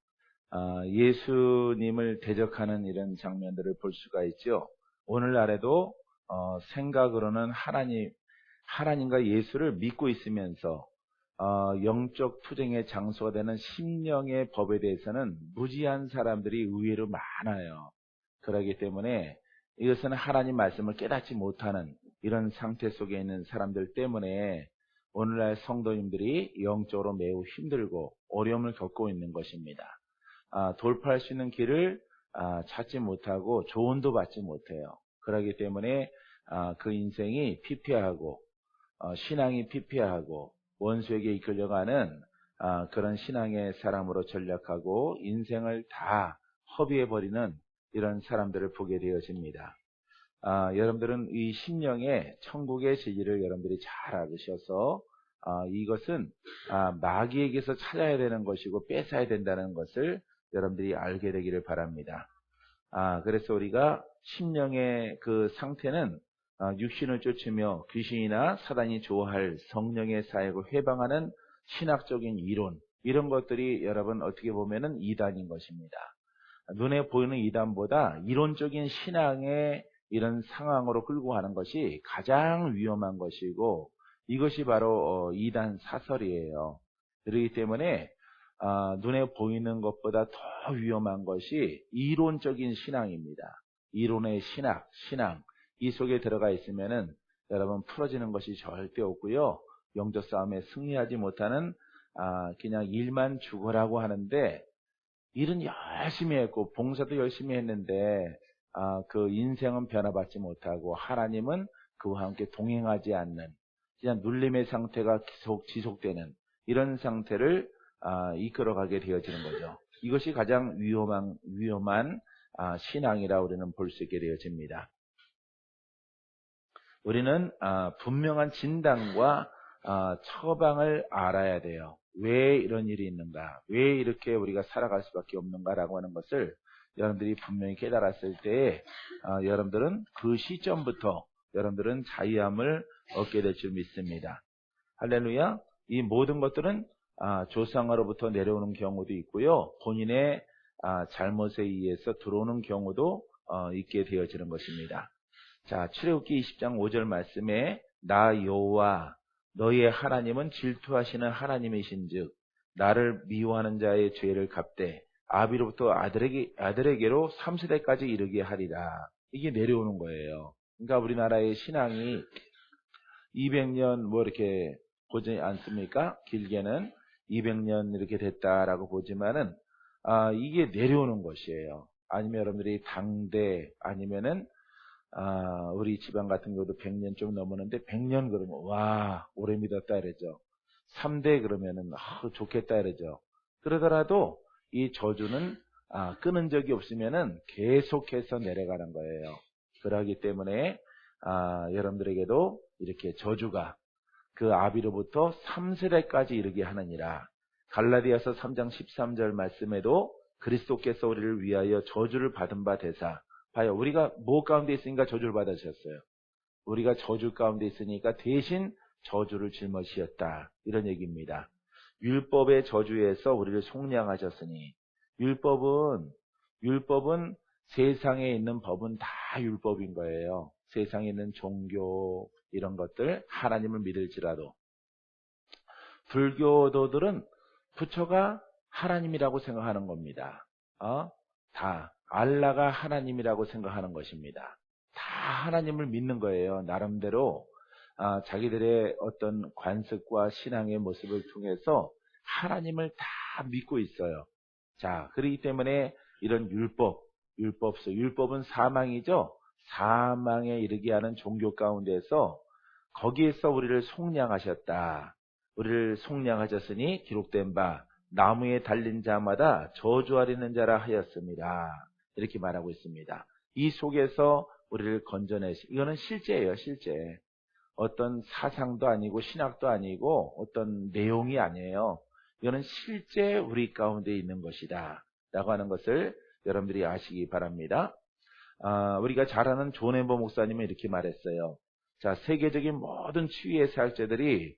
예수님을 대적하는 이런 장면들을 볼 수가 있죠. 오늘날에도 생각으로는 하나님과 예수를 믿고 있으면서 영적 투쟁의 장소가 되는 심령의 법에 대해서는 무지한 사람들이 의외로 많아요. 그렇기 때문에 이것은 하나님 말씀을 깨닫지 못하는 이런 상태 속에 있는 사람들 때문에 오늘날 성도님들이 영적으로 매우 힘들고 어려움을 겪고 있는 것입니다. 돌파할 수 있는 길을 찾지 못하고 조언도 받지 못해요. 그렇기 때문에 그 인생이 피폐하고 신앙이 피폐하고 원수에게 이끌려가는 그런 신앙의 사람으로 전락하고 인생을 다 허비해버리는 이런 사람들을 보게 되어집니다. 여러분들은 이 심령의 천국의 진리를 여러분들이 잘 알으셔서 이것은 마귀에게서 찾아야 되는 것이고 뺏어야 된다는 것을 여러분들이 알게 되기를 바랍니다. 그래서 우리가 심령의 그 상태는 육신을 쫓으며 귀신이나 사단이 좋아할 성령의 사역을 회방하는 신학적인 이론, 이런 것들이 여러분 어떻게 보면은 이단인 것입니다. 눈에 보이는 이단보다 이론적인 신앙의 이런 상황으로 끌고 가는 것이 가장 위험한 것이고, 이것이 바로 이단 사설이에요. 그렇기 때문에 눈에 보이는 것보다 더 위험한 것이 이론적인 신앙입니다. 이론의 신앙. 이 속에 들어가 있으면은 여러분 풀어지는 것이 절대 없고요. 영적 싸움에 승리하지 못하는 그냥 일만 죽으라고 하는데, 일은 열심히 했고 봉사도 열심히 했는데 그 인생은 변화받지 못하고 하나님은 그와 함께 동행하지 않는 그냥 눌림의 상태가 계속 지속되는 이런 상태를 이끌어가게 되어지는 거죠. 이것이 가장 위험한 신앙이라 우리는 볼 수 있게 되어집니다. 우리는 분명한 진단과 처방을 알아야 돼요. 왜 이런 일이 있는가? 왜 이렇게 우리가 살아갈 수밖에 없는가라고 하는 것을 여러분들이 분명히 깨달았을 때 여러분들은 그 시점부터 여러분들은 자유함을 얻게 될 줄 믿습니다. 할렐루야. 이 모든 것들은 조상으로부터 내려오는 경우도 있고요. 본인의 잘못에 의해서 들어오는 경우도 있게 되어지는 것입니다. 자, 출애굽기 20장 5절 말씀에 나 여호와 너희의 하나님은 질투하시는 하나님이신즉 나를 미워하는 자의 죄를 갚되 아비로부터 아들에게로 3세대까지 이르게 하리라. 이게 내려오는 거예요. 그러니까 우리나라의 신앙이 200년 뭐 이렇게 보지 않습니까? 길게는 200년 이렇게 됐다라고 보지만은 이게 내려오는 것이에요. 아니면 여러분들이 당대 아니면은 우리 집안 같은 경우도 100년 좀 넘었는데 100년 그러면 와 오래 믿었다 이러죠. 3대 그러면은 좋겠다 이러죠. 그러더라도 이 저주는 끊은 적이 없으면은 계속해서 내려가는 거예요. 그러기 때문에 여러분들에게도 이렇게 저주가 그 아비로부터 3세대까지 이르게 하느니라. 갈라디아서 3장 13절 말씀에도 그리스도께서 우리를 위하여 저주를 받은 바 되사 봐요. 우리가 뭐 가운데 있으니까 저주를 받으셨어요. 우리가 저주 가운데 있으니까 대신 저주를 짊어지셨다. 이런 얘기입니다. 율법의 저주에서 우리를 속량하셨으니 율법은 세상에 있는 법은 다 율법인 거예요. 세상에 있는 종교 이런 것들 하나님을 믿을지라도 불교도들은 부처가 하나님이라고 생각하는 겁니다. 다 알라가 하나님이라고 생각하는 것입니다. 다 하나님을 믿는 거예요. 나름대로 자기들의 어떤 관습과 신앙의 모습을 통해서 하나님을 다 믿고 있어요. 자, 그렇기 때문에 이런 율법은 사망이죠. 사망에 이르게 하는 종교 가운데서 거기에서 우리를 속량하셨다. 우리를 속량하셨으니 기록된 바 나무에 달린 자마다 저주하리는 자라 하였습니다. 이렇게 말하고 있습니다. 이 속에서 우리를 건져내시. 이거는 실제예요, 실제. 어떤 사상도 아니고 신학도 아니고 어떤 내용이 아니에요. 이거는 실제 우리 가운데 있는 것이다. 라고 하는 것을 여러분들이 아시기 바랍니다. 우리가 잘 아는 존 엠버 목사님은 이렇게 말했어요. 자, 세계적인 모든 치유의 사역자들이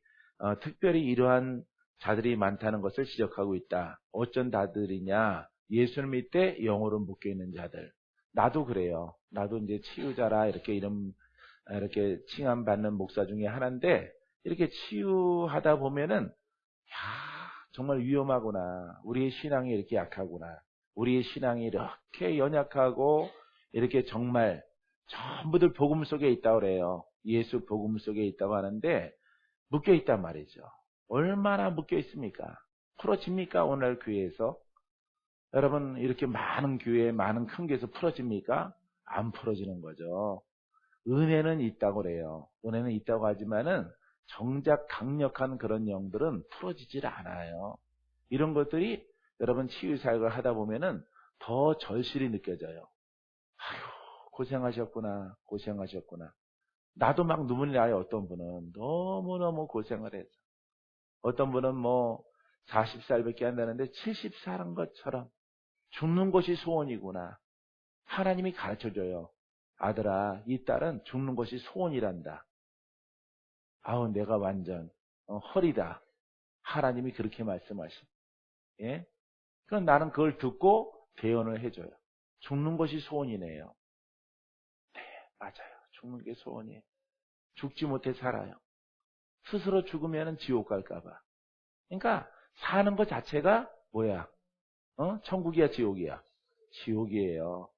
특별히 이러한 자들이 많다는 것을 지적하고 있다. 어쩐 자들이냐? 예수를 믿되 영으로 묶여 있는 자들. 나도 그래요. 나도 이제 치유자라 이렇게 칭함받는 목사 중에 하나인데 이렇게 치유하다 보면은 정말 위험하구나. 우리의 신앙이 이렇게 약하구나. 우리의 신앙이 이렇게 연약하고 이렇게 정말 전부들 복음 속에 있다고 그래요. 예수 복음 속에 있다고 하는데 묶여 있단 말이죠. 얼마나 묶여 있습니까? 풀어집니까? 오늘 교회에서? 여러분 이렇게 많은 교회, 많은 큰 교회에서 풀어집니까? 안 풀어지는 거죠. 은혜는 있다고 그래요. 은혜는 있다고 하지만은 정작 강력한 그런 영들은 풀어지질 않아요. 이런 것들이 여러분 치유 사역을 하다 보면은 더 절실히 느껴져요. 아휴, 고생하셨구나. 나도 막 눈물이 나요. 어떤 분은 너무너무 고생을 해서. 어떤 분은 뭐 40살밖에 안 되는데 70살한 것처럼 죽는 것이 소원이구나. 하나님이 가르쳐줘요. 아들아, 이 딸은 죽는 것이 소원이란다. 아우, 내가 완전 허리다. 하나님이 그렇게 말씀하신. 예? 그럼 나는 그걸 듣고 대언을 해줘요. 죽는 것이 소원이네요. 네, 맞아요. 죽는 게 소원이에요. 죽지 못해 살아요. 스스로 죽으면 지옥 갈까봐. 그러니까 사는 것 자체가 뭐야? 천국이야, 지옥이야? 지옥이에요.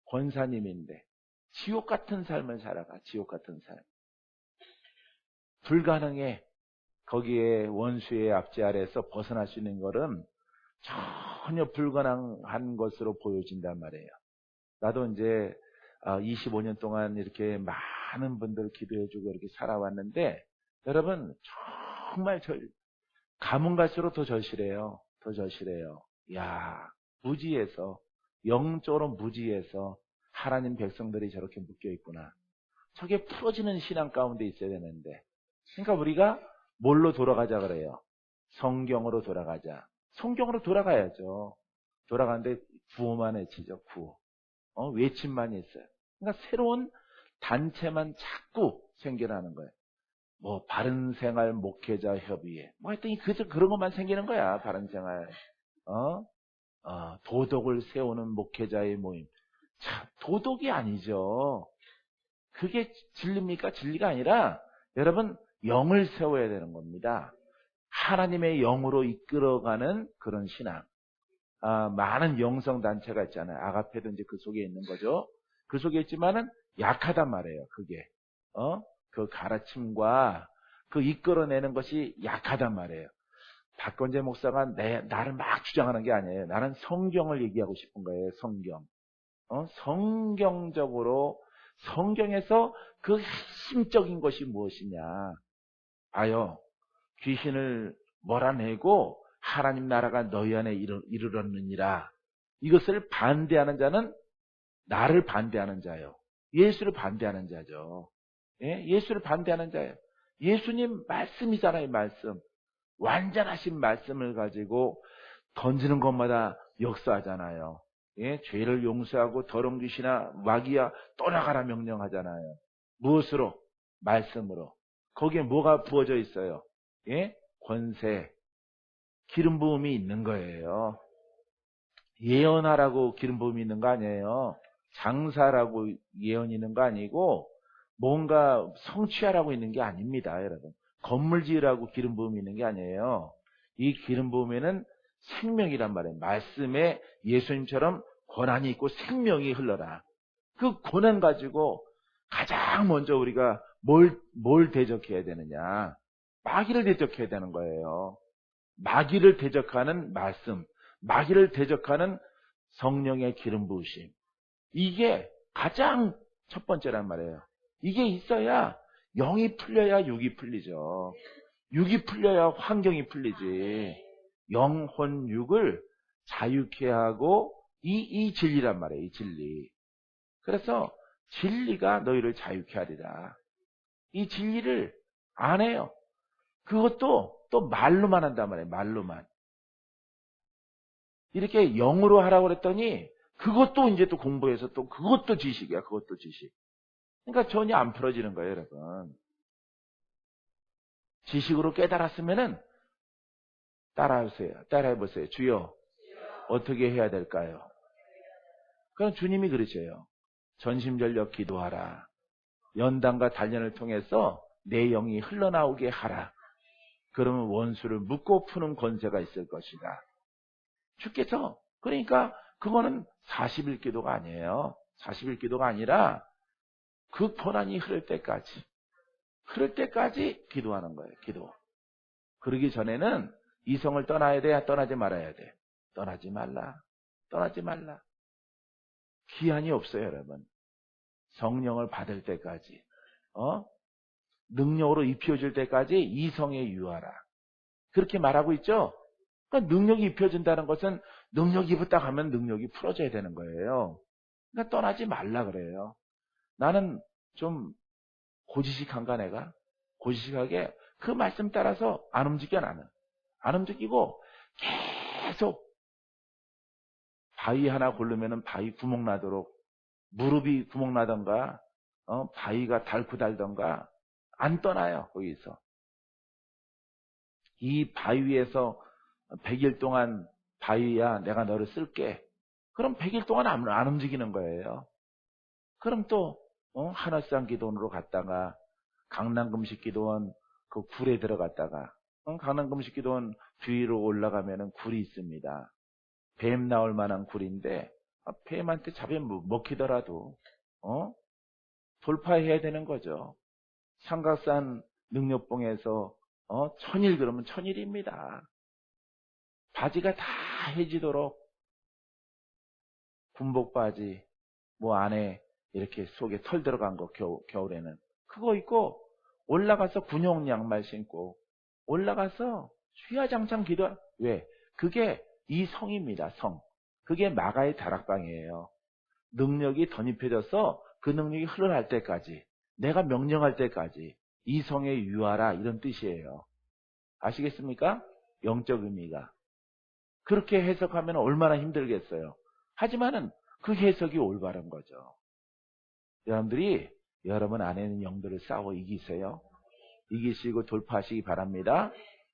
권사님인데 지옥 같은 삶을 살아가. 지옥 같은 삶. 불가능해. 거기에 원수의 압제 아래에서 벗어날 수 있는 것은 전혀 불가능한 것으로 보여진단 말이에요. 나도 이제 25년 동안 이렇게 많은 분들 기도해주고 이렇게 살아왔는데, 여러분 정말 가문 갈수록 더 절실해요. 더 절실해요. 야, 무지해서, 영적으로 무지해서 하나님 백성들이 저렇게 묶여 있구나. 저게 풀어지는 신앙 가운데 있어야 되는데. 그러니까 우리가 뭘로 돌아가자 그래요? 성경으로 돌아가자. 성경으로 돌아가야죠. 돌아가는데 구호만 외치죠. 구호. 외침만 있어요. 그러니까 새로운 단체만 자꾸 생겨나는 거예요. 뭐 바른생활 목회자 협의회, 뭐 하여튼 그런 것만 생기는 거야. 바른생활, 도덕을 세우는 목회자의 모임. 참, 도덕이 아니죠. 그게 진리입니까? 진리가 아니라 여러분 영을 세워야 되는 겁니다. 하나님의 영으로 이끌어가는 그런 신앙. 많은 영성단체가 있잖아요. 아가페도 이제 그 속에 있는 거죠. 그 속에 있지만은 약하단 말이에요. 그게. 그 가르침과 그 이끌어내는 것이 약하단 말이에요. 박건재 목사가 나를 막 주장하는 게 아니에요. 나는 성경을 얘기하고 싶은 거예요. 성경. 성경적으로, 성경에서 그 핵심적인 것이 무엇이냐. 아요, 귀신을 몰아내고 하나님 나라가 너희 안에 이르렀느니라. 이것을 반대하는 자는 나를 반대하는 자요. 예수를 반대하는 자죠. 예? 예수를 반대하는 자예요. 예수님 말씀이잖아요. 말씀. 완전하신 말씀을 가지고 던지는 것마다 역사하잖아요. 예? 죄를 용서하고 더러운 귀신아 마귀야 떠나가라 명령하잖아요. 무엇으로? 말씀으로. 거기에 뭐가 부어져 있어요? 예? 권세, 기름 부음이 있는 거예요. 예언하라고 기름 부음이 있는 거 아니에요. 장사라고 예언이 있는 거 아니고 뭔가 성취하라고 있는 게 아닙니다, 여러분. 건물 지으라고 기름 부음이 있는 게 아니에요. 이 기름 부음에는 생명이란 말이에요. 말씀에 예수님처럼 권한이 있고 생명이 흘러라. 그 권한 가지고 가장 먼저 우리가 뭘 대적해야 되느냐? 마귀를 대적해야 되는 거예요. 마귀를 대적하는 말씀, 마귀를 대적하는 성령의 기름 부으심. 이게 가장 첫 번째란 말이에요. 이게 있어야 영이 풀려야 육이 풀리죠. 육이 풀려야 환경이 풀리지. 영혼 육을 자유케 하고 이 진리란 말이에요. 이 진리. 그래서 진리가 너희를 자유케 하리라. 이 진리를 안 해요. 그것도 또 말로만 한단 말이에요. 말로만. 이렇게 영으로 하라고 그랬더니 그것도 이제 또 공부해서 또 그것도 지식이야. 그것도 지식. 그러니까 전혀 안 풀어지는 거예요, 여러분. 지식으로 깨달았으면은 따라해보세요. 주여, 어떻게 해야 될까요? 그럼 주님이 그러셔요. 전심전력 기도하라. 연단과 단련을 통해서 내 영이 흘러나오게 하라. 그러면 원수를 묶고 푸는 권세가 있을 것이다. 주께서, 그러니까 그거는 40일 기도가 아니에요. 40일 기도가 아니라 그 권한이 흐를 때까지 기도하는 거예요. 기도. 그러기 전에는 이성을 떠나야 돼? 떠나지 말아야 돼? 떠나지 말라. 떠나지 말라. 기한이 없어요, 여러분. 성령을 받을 때까지, 능력으로 입혀질 때까지 이성에 유하라. 그렇게 말하고 있죠? 그러니까 능력이 입혀진다는 것은 능력이 입었다 가면 능력이 풀어져야 되는 거예요. 그러니까 떠나지 말라 그래요. 나는 좀 고지식한가 내가? 고지식하게 그 말씀 따라서 안 움직여 나는. 안 움직이고 계속 바위 하나 고르면은 바위 구멍 나도록 무릎이 구멍 나던가 바위가 닳고 닳던가 안 떠나요. 거기서. 이 바위에서 100일 동안 바위야 내가 너를 쓸게. 그럼 100일 동안 안 움직이는 거예요. 그럼 또 하늘산 기도원으로 갔다가 강남금식기도원 그 굴에 들어갔다가 강남금식기도원 뒤로 올라가면은 굴이 있습니다. 뱀 나올 만한 굴인데 뱀한테 잡히면 먹히더라도 돌파해야 되는 거죠. 삼각산 능력봉에서 1000일 그러면 1000일입니다. 바지가 다 해지도록 군복 바지 뭐 안에 이렇게 속에 털 들어간 거 겨울에는 그거 입고 올라가서 군용 양말 신고 올라가서 휘하장창 기도. 왜? 그게 이 성입니다. 성. 그게 마가의 다락방이에요. 능력이 덧입혀져서 그 능력이 흘러날 때까지 내가 명령할 때까지 이 성에 유하라 이런 뜻이에요. 아시겠습니까? 영적 의미가. 그렇게 해석하면 얼마나 힘들겠어요. 하지만은 그 해석이 올바른 거죠. 여러분들이 여러분 안에 있는 영들을 싸워 이기세요. 이기시고 돌파하시기 바랍니다.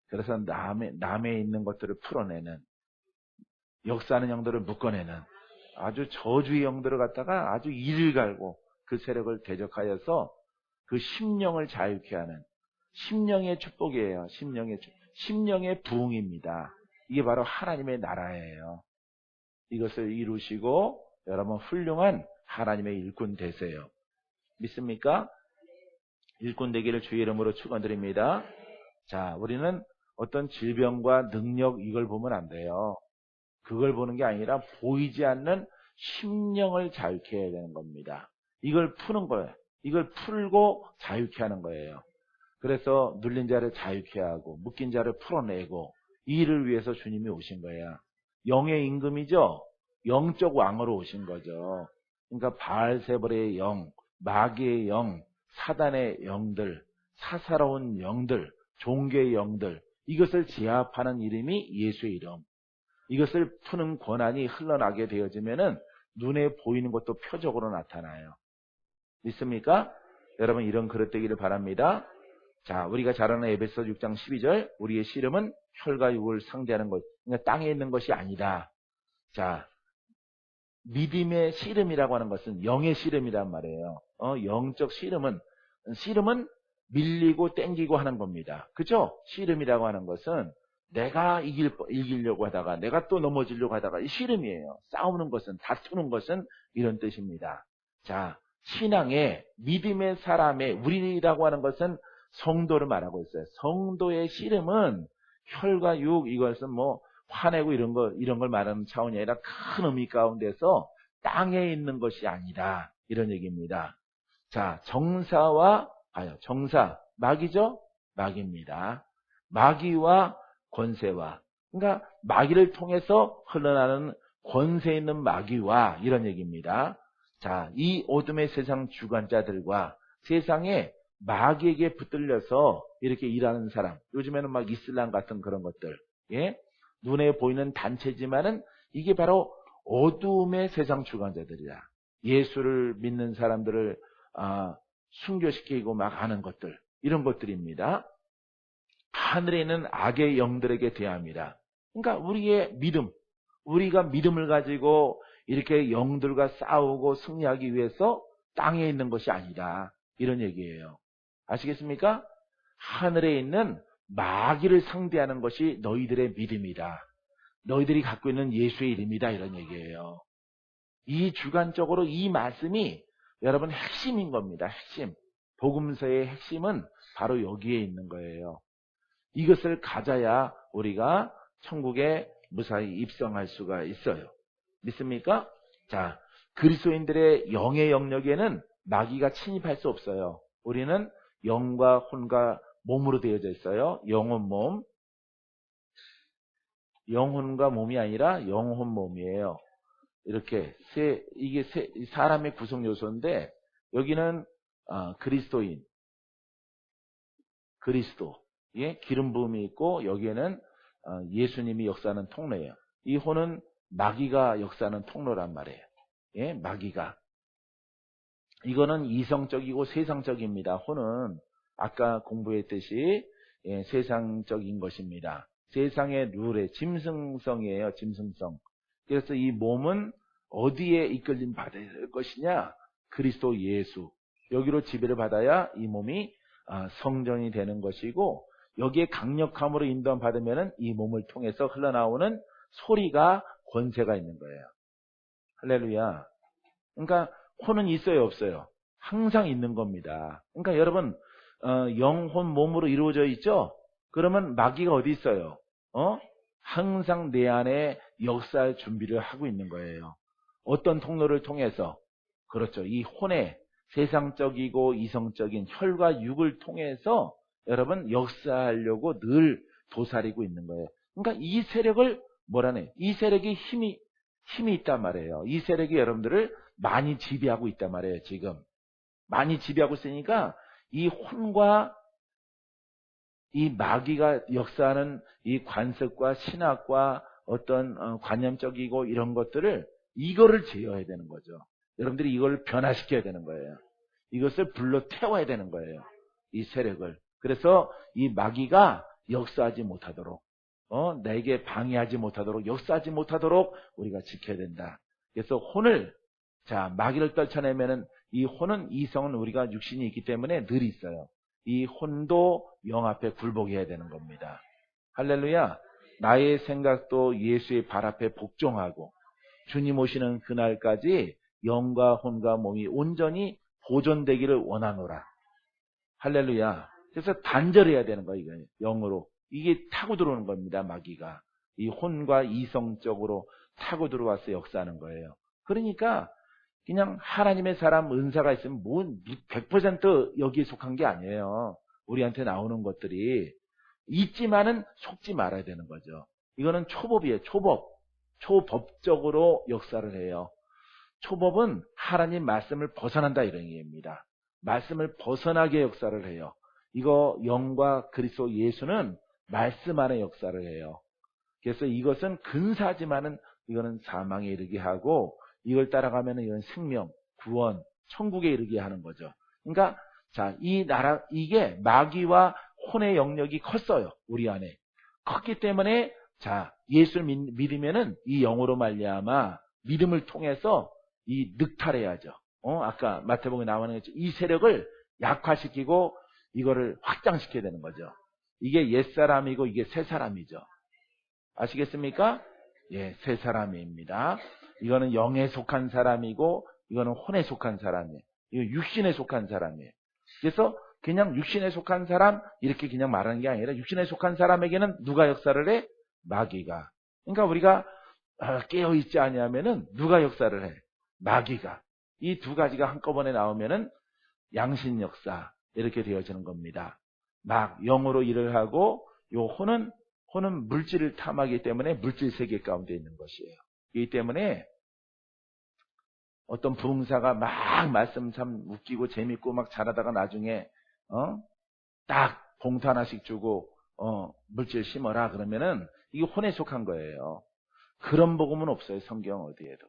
그래서 남에 있는 것들을 풀어내는, 역사하는 영들을 묶어내는 아주 저주의 영들을 갖다가 아주 이를 갈고 그 세력을 대적하여서 그 심령을 자유케 하는 심령의 축복이에요. 심령의 부흥입니다. 이게 바로 하나님의 나라예요. 이것을 이루시고 여러분 훌륭한 하나님의 일꾼 되세요. 믿습니까? 일꾼 되기를 주의 이름으로 축원드립니다. 자, 우리는 어떤 질병과 능력 이걸 보면 안 돼요. 그걸 보는 게 아니라 보이지 않는 심령을 자유케 해야 되는 겁니다. 이걸 푸는 거예요. 이걸 풀고 자유케 하는 거예요. 그래서 눌린 자를 자유케 하고 묶인 자를 풀어내고 이 일을 위해서 주님이 오신 거예요. 영의 임금이죠. 영적 왕으로 오신 거죠. 그러니까 바알세불의 영, 마귀의 영, 사단의 영들, 사사로운 영들, 종교의 영들, 이것을 제압하는 이름이 예수의 이름. 이것을 푸는 권한이 흘러나게 되어지면은 눈에 보이는 것도 표적으로 나타나요. 믿습니까? 여러분 이런 그릇 되기를 바랍니다. 자, 우리가 잘 아는 에베소 6장 12절, 우리의 씨름은 혈과 육을 상대하는 것, 그러니까 땅에 있는 것이 아니다. 자, 믿음의 씨름이라고 하는 것은 영의 씨름이란 말이에요. 영적 씨름은 밀리고 땡기고 하는 겁니다. 그죠? 씨름이라고 하는 것은 내가 이기려고 하다가 내가 또 넘어지려고 하다가 이 씨름이에요. 싸우는 것은, 다투는 것은 이런 뜻입니다. 자, 신앙의 믿음의 사람의 우리라고 하는 것은 성도를 말하고 있어요. 성도의 씨름은 혈과 육, 이것은 뭐 화내고 이런 걸 말하는 차원이 아니라 큰 의미 가운데서 땅에 있는 것이 아니라 이런 얘기입니다. 자, 정사, 마귀죠? 마귀입니다. 마귀와 권세와, 그러니까 마귀를 통해서 흘러나는 권세 있는 마귀와 이런 얘기입니다. 자, 이 어둠의 세상 주관자들과 세상에 마귀에게 붙들려서 이렇게 일하는 사람, 요즘에는 막 이슬람 같은 그런 것들, 예? 눈에 보이는 단체지만은 이게 바로 어둠의 세상 주관자들이야. 예수를 믿는 사람들을 순교시키고 막 하는 것들, 이런 것들입니다. 하늘에 있는 악의 영들에게 대합니다. 그러니까 우리의 믿음, 우리가 믿음을 가지고 이렇게 영들과 싸우고 승리하기 위해서 땅에 있는 것이 아니다. 이런 얘기예요. 아시겠습니까? 하늘에 있는 마귀를 상대하는 것이 너희들의 믿음이다. 너희들이 갖고 있는 예수의 이름이다. 이런 얘기예요. 이 주관적으로 이 말씀이 여러분 핵심인 겁니다. 핵심. 복음서의 핵심은 바로 여기에 있는 거예요. 이것을 가져야 우리가 천국에 무사히 입성할 수가 있어요. 믿습니까? 자, 그리스도인들의 영의 영역에는 마귀가 침입할 수 없어요. 우리는 영과 혼과 몸으로 되어져 있어요. 영혼 몸. 영혼과 몸이 아니라 영혼 몸이에요. 이렇게 이게 사람의 구성 요소인데 여기는 그리스도인, 그리스도, 예, 기름 부음이 있고 여기에는 예수님이 역사하는 통로예요. 이 혼은 마귀가 역사하는 통로란 말이에요. 예, 마귀가. 이거는 이성적이고 세상적입니다. 혼은 아까 공부했듯이 세상적인 것입니다. 세상의 룰의 짐승성이에요. 짐승성. 그래서 이 몸은 어디에 이끌림 받아야 할 것이냐? 그리스도 예수. 여기로 지배를 받아야 이 몸이 성전이 되는 것이고, 여기에 강력함으로 인도함 받으면은 이 몸을 통해서 흘러나오는 소리가 권세가 있는 거예요. 할렐루야. 그러니까 혼은 있어요, 없어요? 항상 있는 겁니다. 그러니까 여러분, 영혼 몸으로 이루어져 있죠? 그러면 마귀가 어디 있어요? 항상 내 안에 역사할 준비를 하고 있는 거예요. 어떤 통로를 통해서? 그렇죠. 이 혼의 세상적이고 이성적인 혈과 육을 통해서 여러분 역사하려고 늘 도사리고 있는 거예요. 그러니까 이 세력을 뭐라네? 이 세력이 힘이 있단 말이에요. 이 세력이 여러분들을 많이 지배하고 있단 말이에요. 지금 많이 지배하고 있으니까 이 혼과 이 마귀가 역사하는 이 관습과 신학과 어떤 관념적이고 이런 것들을 이거를 제어해야 되는 거죠. 여러분들이 이걸 변화시켜야 되는 거예요. 이것을 불러 태워야 되는 거예요. 이 세력을. 그래서 이 마귀가 역사하지 못하도록, 내게 방해하지 못하도록, 역사하지 못하도록 우리가 지켜야 된다. 그래서 혼을, 마귀를 떨쳐내면은 이 혼은, 이성은 우리가 육신이 있기 때문에 늘 있어요. 이 혼도 영 앞에 굴복해야 되는 겁니다. 할렐루야. 나의 생각도 예수의 발 앞에 복종하고 주님 오시는 그날까지 영과 혼과 몸이 온전히 보존되기를 원하노라. 할렐루야. 그래서 단절해야 되는 거예요. 이거 영으로. 이게 타고 들어오는 겁니다. 마귀가. 이 혼과 이성적으로 타고 들어와서 역사하는 거예요. 그러니까 그냥 하나님의 사람 은사가 있으면 100% 여기에 속한 게 아니에요. 우리한테 나오는 것들이 있지만은 속지 말아야 되는 거죠. 이거는 초법이에요. 초법. 초법적으로 역사를 해요. 초법은 하나님 말씀을 벗어난다 이런 얘기입니다. 말씀을 벗어나게 역사를 해요. 이거 영과 그리스도 예수는 말씀 안에 역사를 해요. 그래서 이것은 근사하지만은 이거는 사망에 이르게 하고, 이걸 따라가면은 이건 생명, 구원, 천국에 이르게 하는 거죠. 그러니까 이게 마귀와 혼의 영역이 컸어요. 우리 안에 컸기 때문에 예수를 믿으면은 이 영으로 말미암아 믿음을 통해서 이 늑탈해야죠. 아까 마태복음에 나오는 것처럼 이 세력을 약화시키고 이거를 확장시켜야 되는 거죠. 이게 옛사람이고 이게 새사람이죠. 아시겠습니까? 예, 새사람입니다. 이거는 영에 속한 사람이고 이거는 혼에 속한 사람이에요. 이거 육신에 속한 사람이에요. 그래서 그냥 육신에 속한 사람 이렇게 그냥 말하는 게 아니라 육신에 속한 사람에게는 누가 역사를 해? 마귀가. 그러니까 우리가 깨어있지 아니하면은 누가 역사를 해? 마귀가. 이 두 가지가 한꺼번에 나오면은 양신 역사 이렇게 되어지는 겁니다. 막 영으로 일을 하고 요 혼은 물질을 탐하기 때문에 물질 세계 가운데 있는 것이에요. 이 때문에 어떤 부흥사가 막 말씀 참 웃기고 재밌고 막 잘하다가 나중에 딱 봉투 하나씩 주고 물질 심어라 그러면은 이게 혼에 속한 거예요. 그런 복음은 없어요. 성경 어디에도.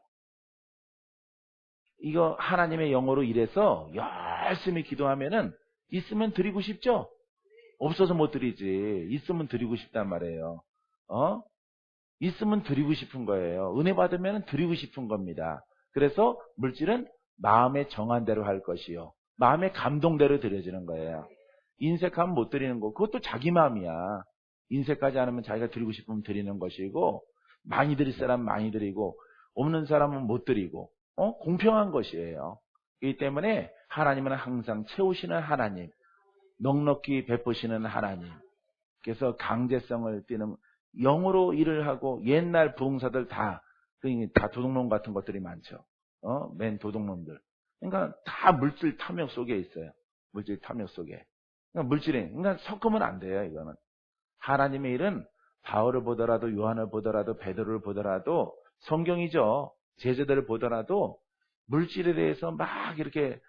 이거 하나님의 영어로 일해서 열심히 기도하면은 있으면 드리고 싶죠? 없어서 못 드리지. 있으면 드리고 싶단 말이에요. 있으면 드리고 싶은 거예요. 은혜 받으면 드리고 싶은 겁니다. 그래서 물질은 마음의 정한 대로 할 것이요. 마음의 감동대로 드려지는 거예요. 인색하면 못 드리는 거. 그것도 자기 마음이야. 인색하지 않으면 자기가 드리고 싶으면 드리는 것이고, 많이 드릴 사람은 많이 드리고, 없는 사람은 못 드리고, 공평한 것이에요. 이 때문에 하나님은 항상 채우시는 하나님, 넉넉히 베푸시는 하나님. 그래서 강제성을 띠는 영으로 일을 하고 옛날 부흥사들 다 도둑놈 같은 것들이 많죠. 맨 도둑놈들. 그러니까 다 물질 탐욕 속에 있어요. 물질 탐욕 속에. 그러니까 섞으면 안 돼요, 이거는. 하나님의 일은 바울을 보더라도 요한을 보더라도 베드로를 보더라도 성경이죠. 제자들을 보더라도 물질에 대해서 막 이렇게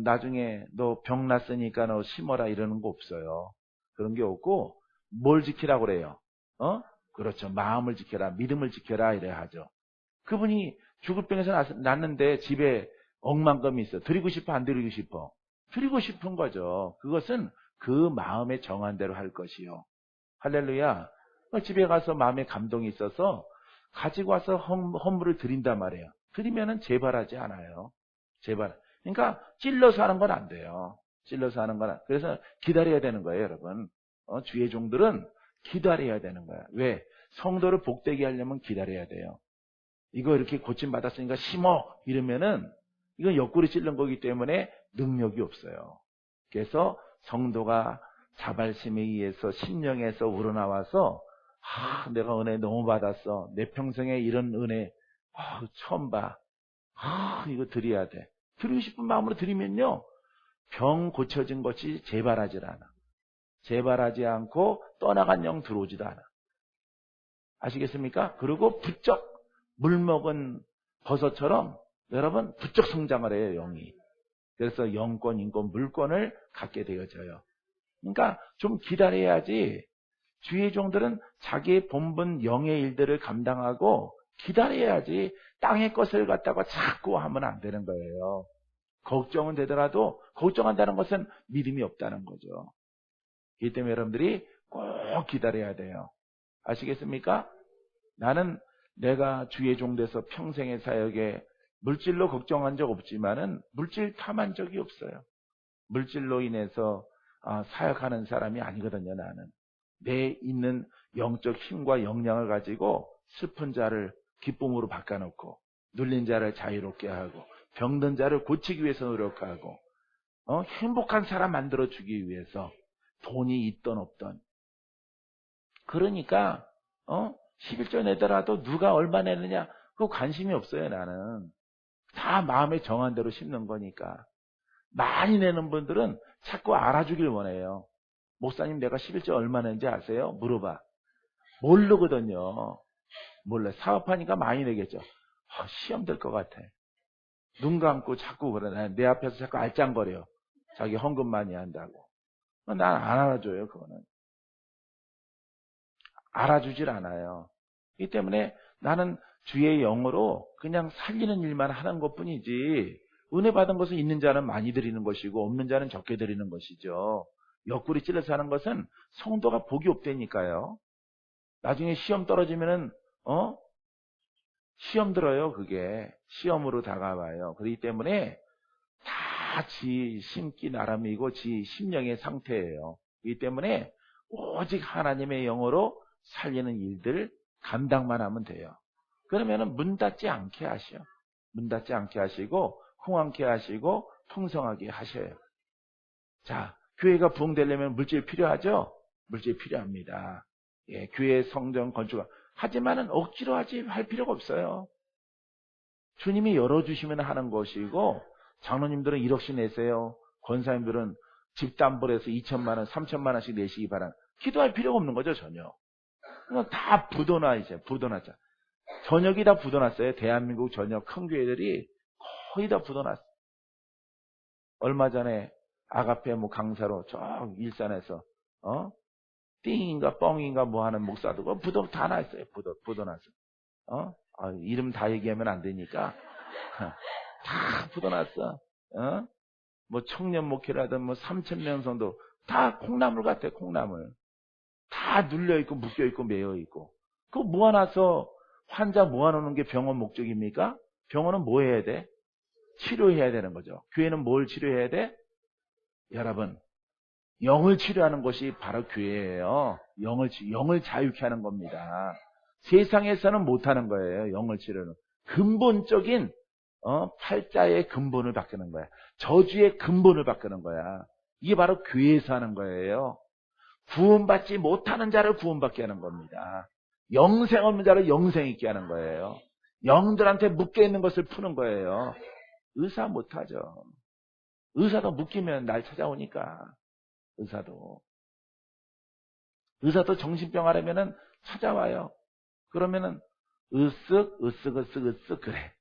나중에 너 병 났으니까 너 심어라 이러는 거 없어요. 그런 게 없고 뭘 지키라고 그래요? 그렇죠. 마음을 지켜라. 믿음을 지켜라 이래야 하죠. 그분이 죽을 병에서 났는데 집에 억만금이 있어. 드리고 싶어 안 드리고 싶어? 드리고 싶은 거죠. 그것은 그 마음에 정한 대로 할 것이요. 할렐루야. 집에 가서 마음에 감동이 있어서 가지고 와서 헌물을 드린단 말이에요. 드리면은 재발하지 않아요. 그러니까 찔러서 하는 건 안 돼요. 찔러서 하는 건 그래서 기다려야 되는 거예요, 여러분. 주의 종들은 기다려야 되는 거야. 왜? 성도를 복되게 하려면 기다려야 돼요. 이거 이렇게 고침받았으니까 심어 이러면은 이건 옆구리 찔른 거기 때문에 능력이 없어요. 그래서 성도가 자발심에 의해서 심령에서 우러나와서 내가 은혜 너무 받았어. 내 평생에 이런 은혜 처음 봐. 이거 드려야 돼. 드리고 싶은 마음으로 드리면요. 병 고쳐진 것이 재발하질 않아. 재발하지 않고 떠나간 영 들어오지도 않아. 아시겠습니까? 그리고 부쩍 물먹은 버섯처럼 여러분 부쩍 성장을 해요, 영이. 그래서 영권, 인권, 물권을 갖게 되어져요. 그러니까 좀 기다려야지. 주의 종들은 자기의 본분 영의 일들을 감당하고 기다려야지 땅의 것을 갖다가 자꾸 하면 안 되는 거예요. 걱정은 되더라도 걱정한다는 것은 믿음이 없다는 거죠. 이 때문에 여러분들이 꼭 기다려야 돼요. 아시겠습니까? 나는 내가 주의 종 돼서 평생의 사역에 물질로 걱정한 적 없지만은 물질 탐한 적이 없어요. 물질로 인해서 사역하는 사람이 아니거든요, 나는. 내 있는 영적 힘과 역량을 가지고 슬픈 자를 기쁨으로 바꿔놓고 눌린 자를 자유롭게 하고 병든 자를 고치기 위해서 노력하고 행복한 사람 만들어주기 위해서 돈이 있던 없던. 그러니까 11조 내더라도 누가 얼마 내느냐 그거 관심이 없어요. 나는 다 마음에 정한 대로 심는 거니까. 많이 내는 분들은 자꾸 알아주길 원해요. 목사님 내가 11조 얼마 낸지 아세요? 물어봐. 모르거든요. 몰라. 사업하니까 많이 내겠죠. 시험 될 것 같아. 눈 감고 자꾸 그러네. 내 앞에서 자꾸 알짱거려. 자기 헌금 많이 한다고. 난 안 알아줘요. 그거는. 알아주질 않아요. 이 때문에 나는 주의 영으로 그냥 살리는 일만 하는 것뿐이지 은혜 받은 것은 있는 자는 많이 드리는 것이고 없는 자는 적게 드리는 것이죠. 옆구리 찔러서 하는 것은 성도가 복이 없다니까요. 나중에 시험 떨어지면은 시험 들어요. 그게 시험으로 다가와요. 그렇기 때문에 다 지 심기 나름이고 지 심령의 상태예요. 그렇기 때문에 오직 하나님의 영으로 살리는 일들 감당만 하면 돼요. 그러면은 문 닫지 않게 하셔. 문 닫지 않게 하시고 흥황케 하시고 풍성하게 하셔요. 자, 교회가 부흥되려면 물질 필요하죠? 물질 필요합니다. 예, 교회 성전 건축. 하지만은 억지로 할 필요가 없어요. 주님이 열어주시면 하는 것이고, 장로님들은 1억씩 내세요. 권사님들은 집담보를 해서 2천만 원, 3천만 원씩 내시기 바랍니다. 기도할 필요가 없는 거죠, 전혀. 그냥 다 부도나 이제, 부도났죠. 전역이 다 부도났어요. 대한민국 전역 큰 교회들이 거의 다 부도났어요. 얼마 전에 아가페 강사로 저 일산에서 띵인가 뻥인가 뭐 하는 목사도 부도 다 났어요. 부도났어. 이름 다 얘기하면 안 되니까 다 부도났어. 뭐 청년 목회라든 뭐 3,000명 정도 다 콩나물 같아. 콩나물 다 눌려 있고 묶여 있고 매여 있고. 그거 모아놔서 환자 모아놓는 게 병원 목적입니까? 병원은 뭐 해야 돼? 치료해야 되는 거죠. 교회는 뭘 치료해야 돼? 여러분, 영을 치료하는 것이 바로 교회예요. 영을 자유케 하는 겁니다. 세상에서는 못하는 거예요. 영을 치료는. 근본적인 팔자의 근본을 바꾸는 거야. 저주의 근본을 바꾸는 거야. 이게 바로 교회에서 하는 거예요. 구원받지 못하는 자를 구원받게 하는 겁니다. 영생 없는 자를 영생 있게 하는 거예요. 영들한테 묶여 있는 것을 푸는 거예요. 의사 못하죠. 의사도 묶이면 날 찾아오니까. 의사도 정신병 하려면은 찾아와요. 그러면은 으쓱 그래.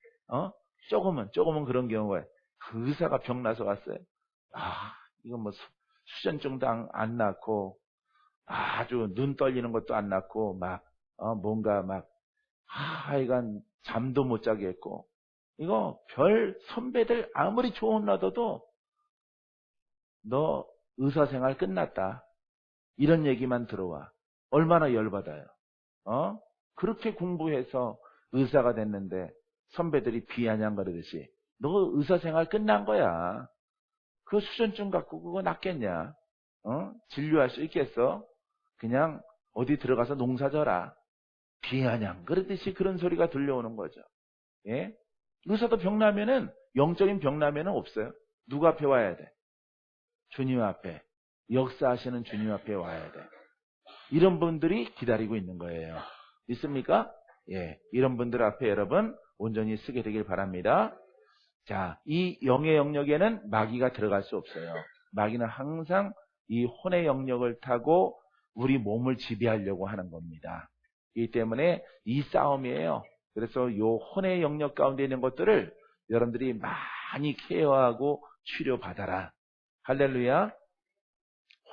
조금은 그런 경우가 그 의사가 병 나서 왔어요. 이건 뭐 수전증도 안 낳고 아주 눈 떨리는 것도 안 낳고 뭔가 하여간 잠도 못 자게 했고 이거 별 선배들 아무리 좋은 라도 너 의사생활 끝났다. 이런 얘기만 들어와. 얼마나 열받아요. 그렇게 공부해서 의사가 됐는데 선배들이 비아냥 거르듯이 너 의사생활 끝난 거야. 그 수전증 갖고 그거 낫겠냐? 진료할 수 있겠어? 그냥 어디 들어가서 농사져라. 비아냥 그러듯이 그런 소리가 들려오는 거죠. 예? 의사도 병나면은 영적인 병나면은 없어요. 누구 앞에 와야 돼? 주님 앞에. 역사하시는 주님 앞에 와야 돼. 이런 분들이 기다리고 있는 거예요. 있습니까? 예. 이런 분들 앞에 여러분 온전히 쓰게 되길 바랍니다. 자, 이 영의 영역에는 마귀가 들어갈 수 없어요. 마귀는 항상 이 혼의 영역을 타고 우리 몸을 지배하려고 하는 겁니다. 이 때문에 이 싸움이에요. 그래서 요 혼의 영역 가운데 있는 것들을 여러분들이 많이 케어하고 치료받아라. 할렐루야.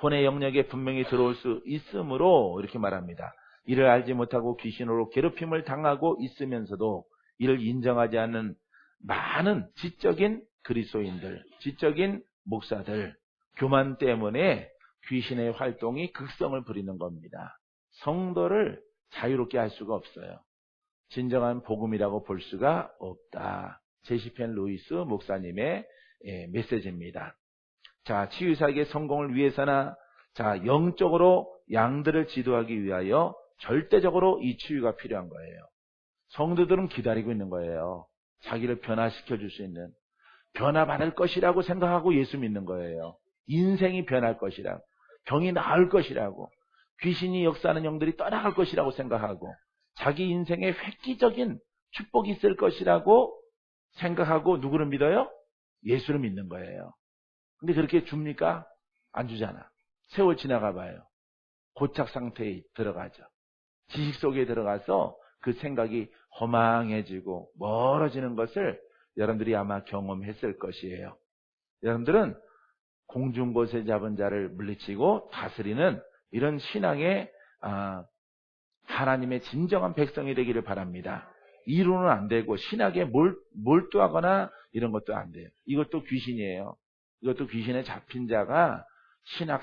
혼의 영역에 분명히 들어올 수 있으므로 이렇게 말합니다. 이를 알지 못하고 귀신으로 괴롭힘을 당하고 있으면서도 이를 인정하지 않는 많은 지적인 그리스도인들, 지적인 목사들, 교만 때문에 귀신의 활동이 극성을 부리는 겁니다. 성도를 자유롭게 할 수가 없어요. 진정한 복음이라고 볼 수가 없다. 제시펜 루이스 목사님의 메시지입니다. 자, 치유사역의 성공을 위해서나 자, 영적으로 양들을 지도하기 위하여 절대적으로 이 치유가 필요한 거예요. 성도들은 기다리고 있는 거예요. 자기를 변화시켜 줄 수 있는, 변화받을 것이라고 생각하고 예수 믿는 거예요. 인생이 변할 것이라고, 병이 나을 것이라고, 귀신이 역사하는 영들이 떠나갈 것이라고 생각하고, 자기 인생에 획기적인 축복이 있을 것이라고 생각하고 누구를 믿어요? 예수를 믿는 거예요. 근데 그렇게 줍니까? 안 주잖아. 세월 지나가 봐요. 고착 상태에 들어가죠. 지식 속에 들어가서 그 생각이 허망해지고 멀어지는 것을 여러분들이 아마 경험했을 것이에요. 여러분들은 공중곳에 잡은 자를 물리치고 다스리는 이런 신앙의 하나님의 진정한 백성이 되기를 바랍니다. 이루는 안 되고 신학에 몰두하거나 이런 것도 안 돼요. 이것도 귀신이에요. 이것도 귀신에 잡힌 자가 신학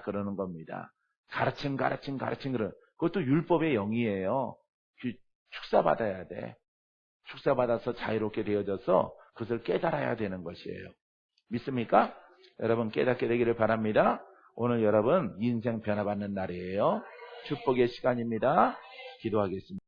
그러는 겁니다. 가르침 그런 그것도 율법의 영이에요. 축사받아야 돼. 축사받아서 자유롭게 되어져서 그것을 깨달아야 되는 것이에요. 믿습니까? 여러분 깨닫게 되기를 바랍니다. 오늘 여러분 인생 변화받는 날이에요. 축복의 시간입니다. 기도하겠습니다.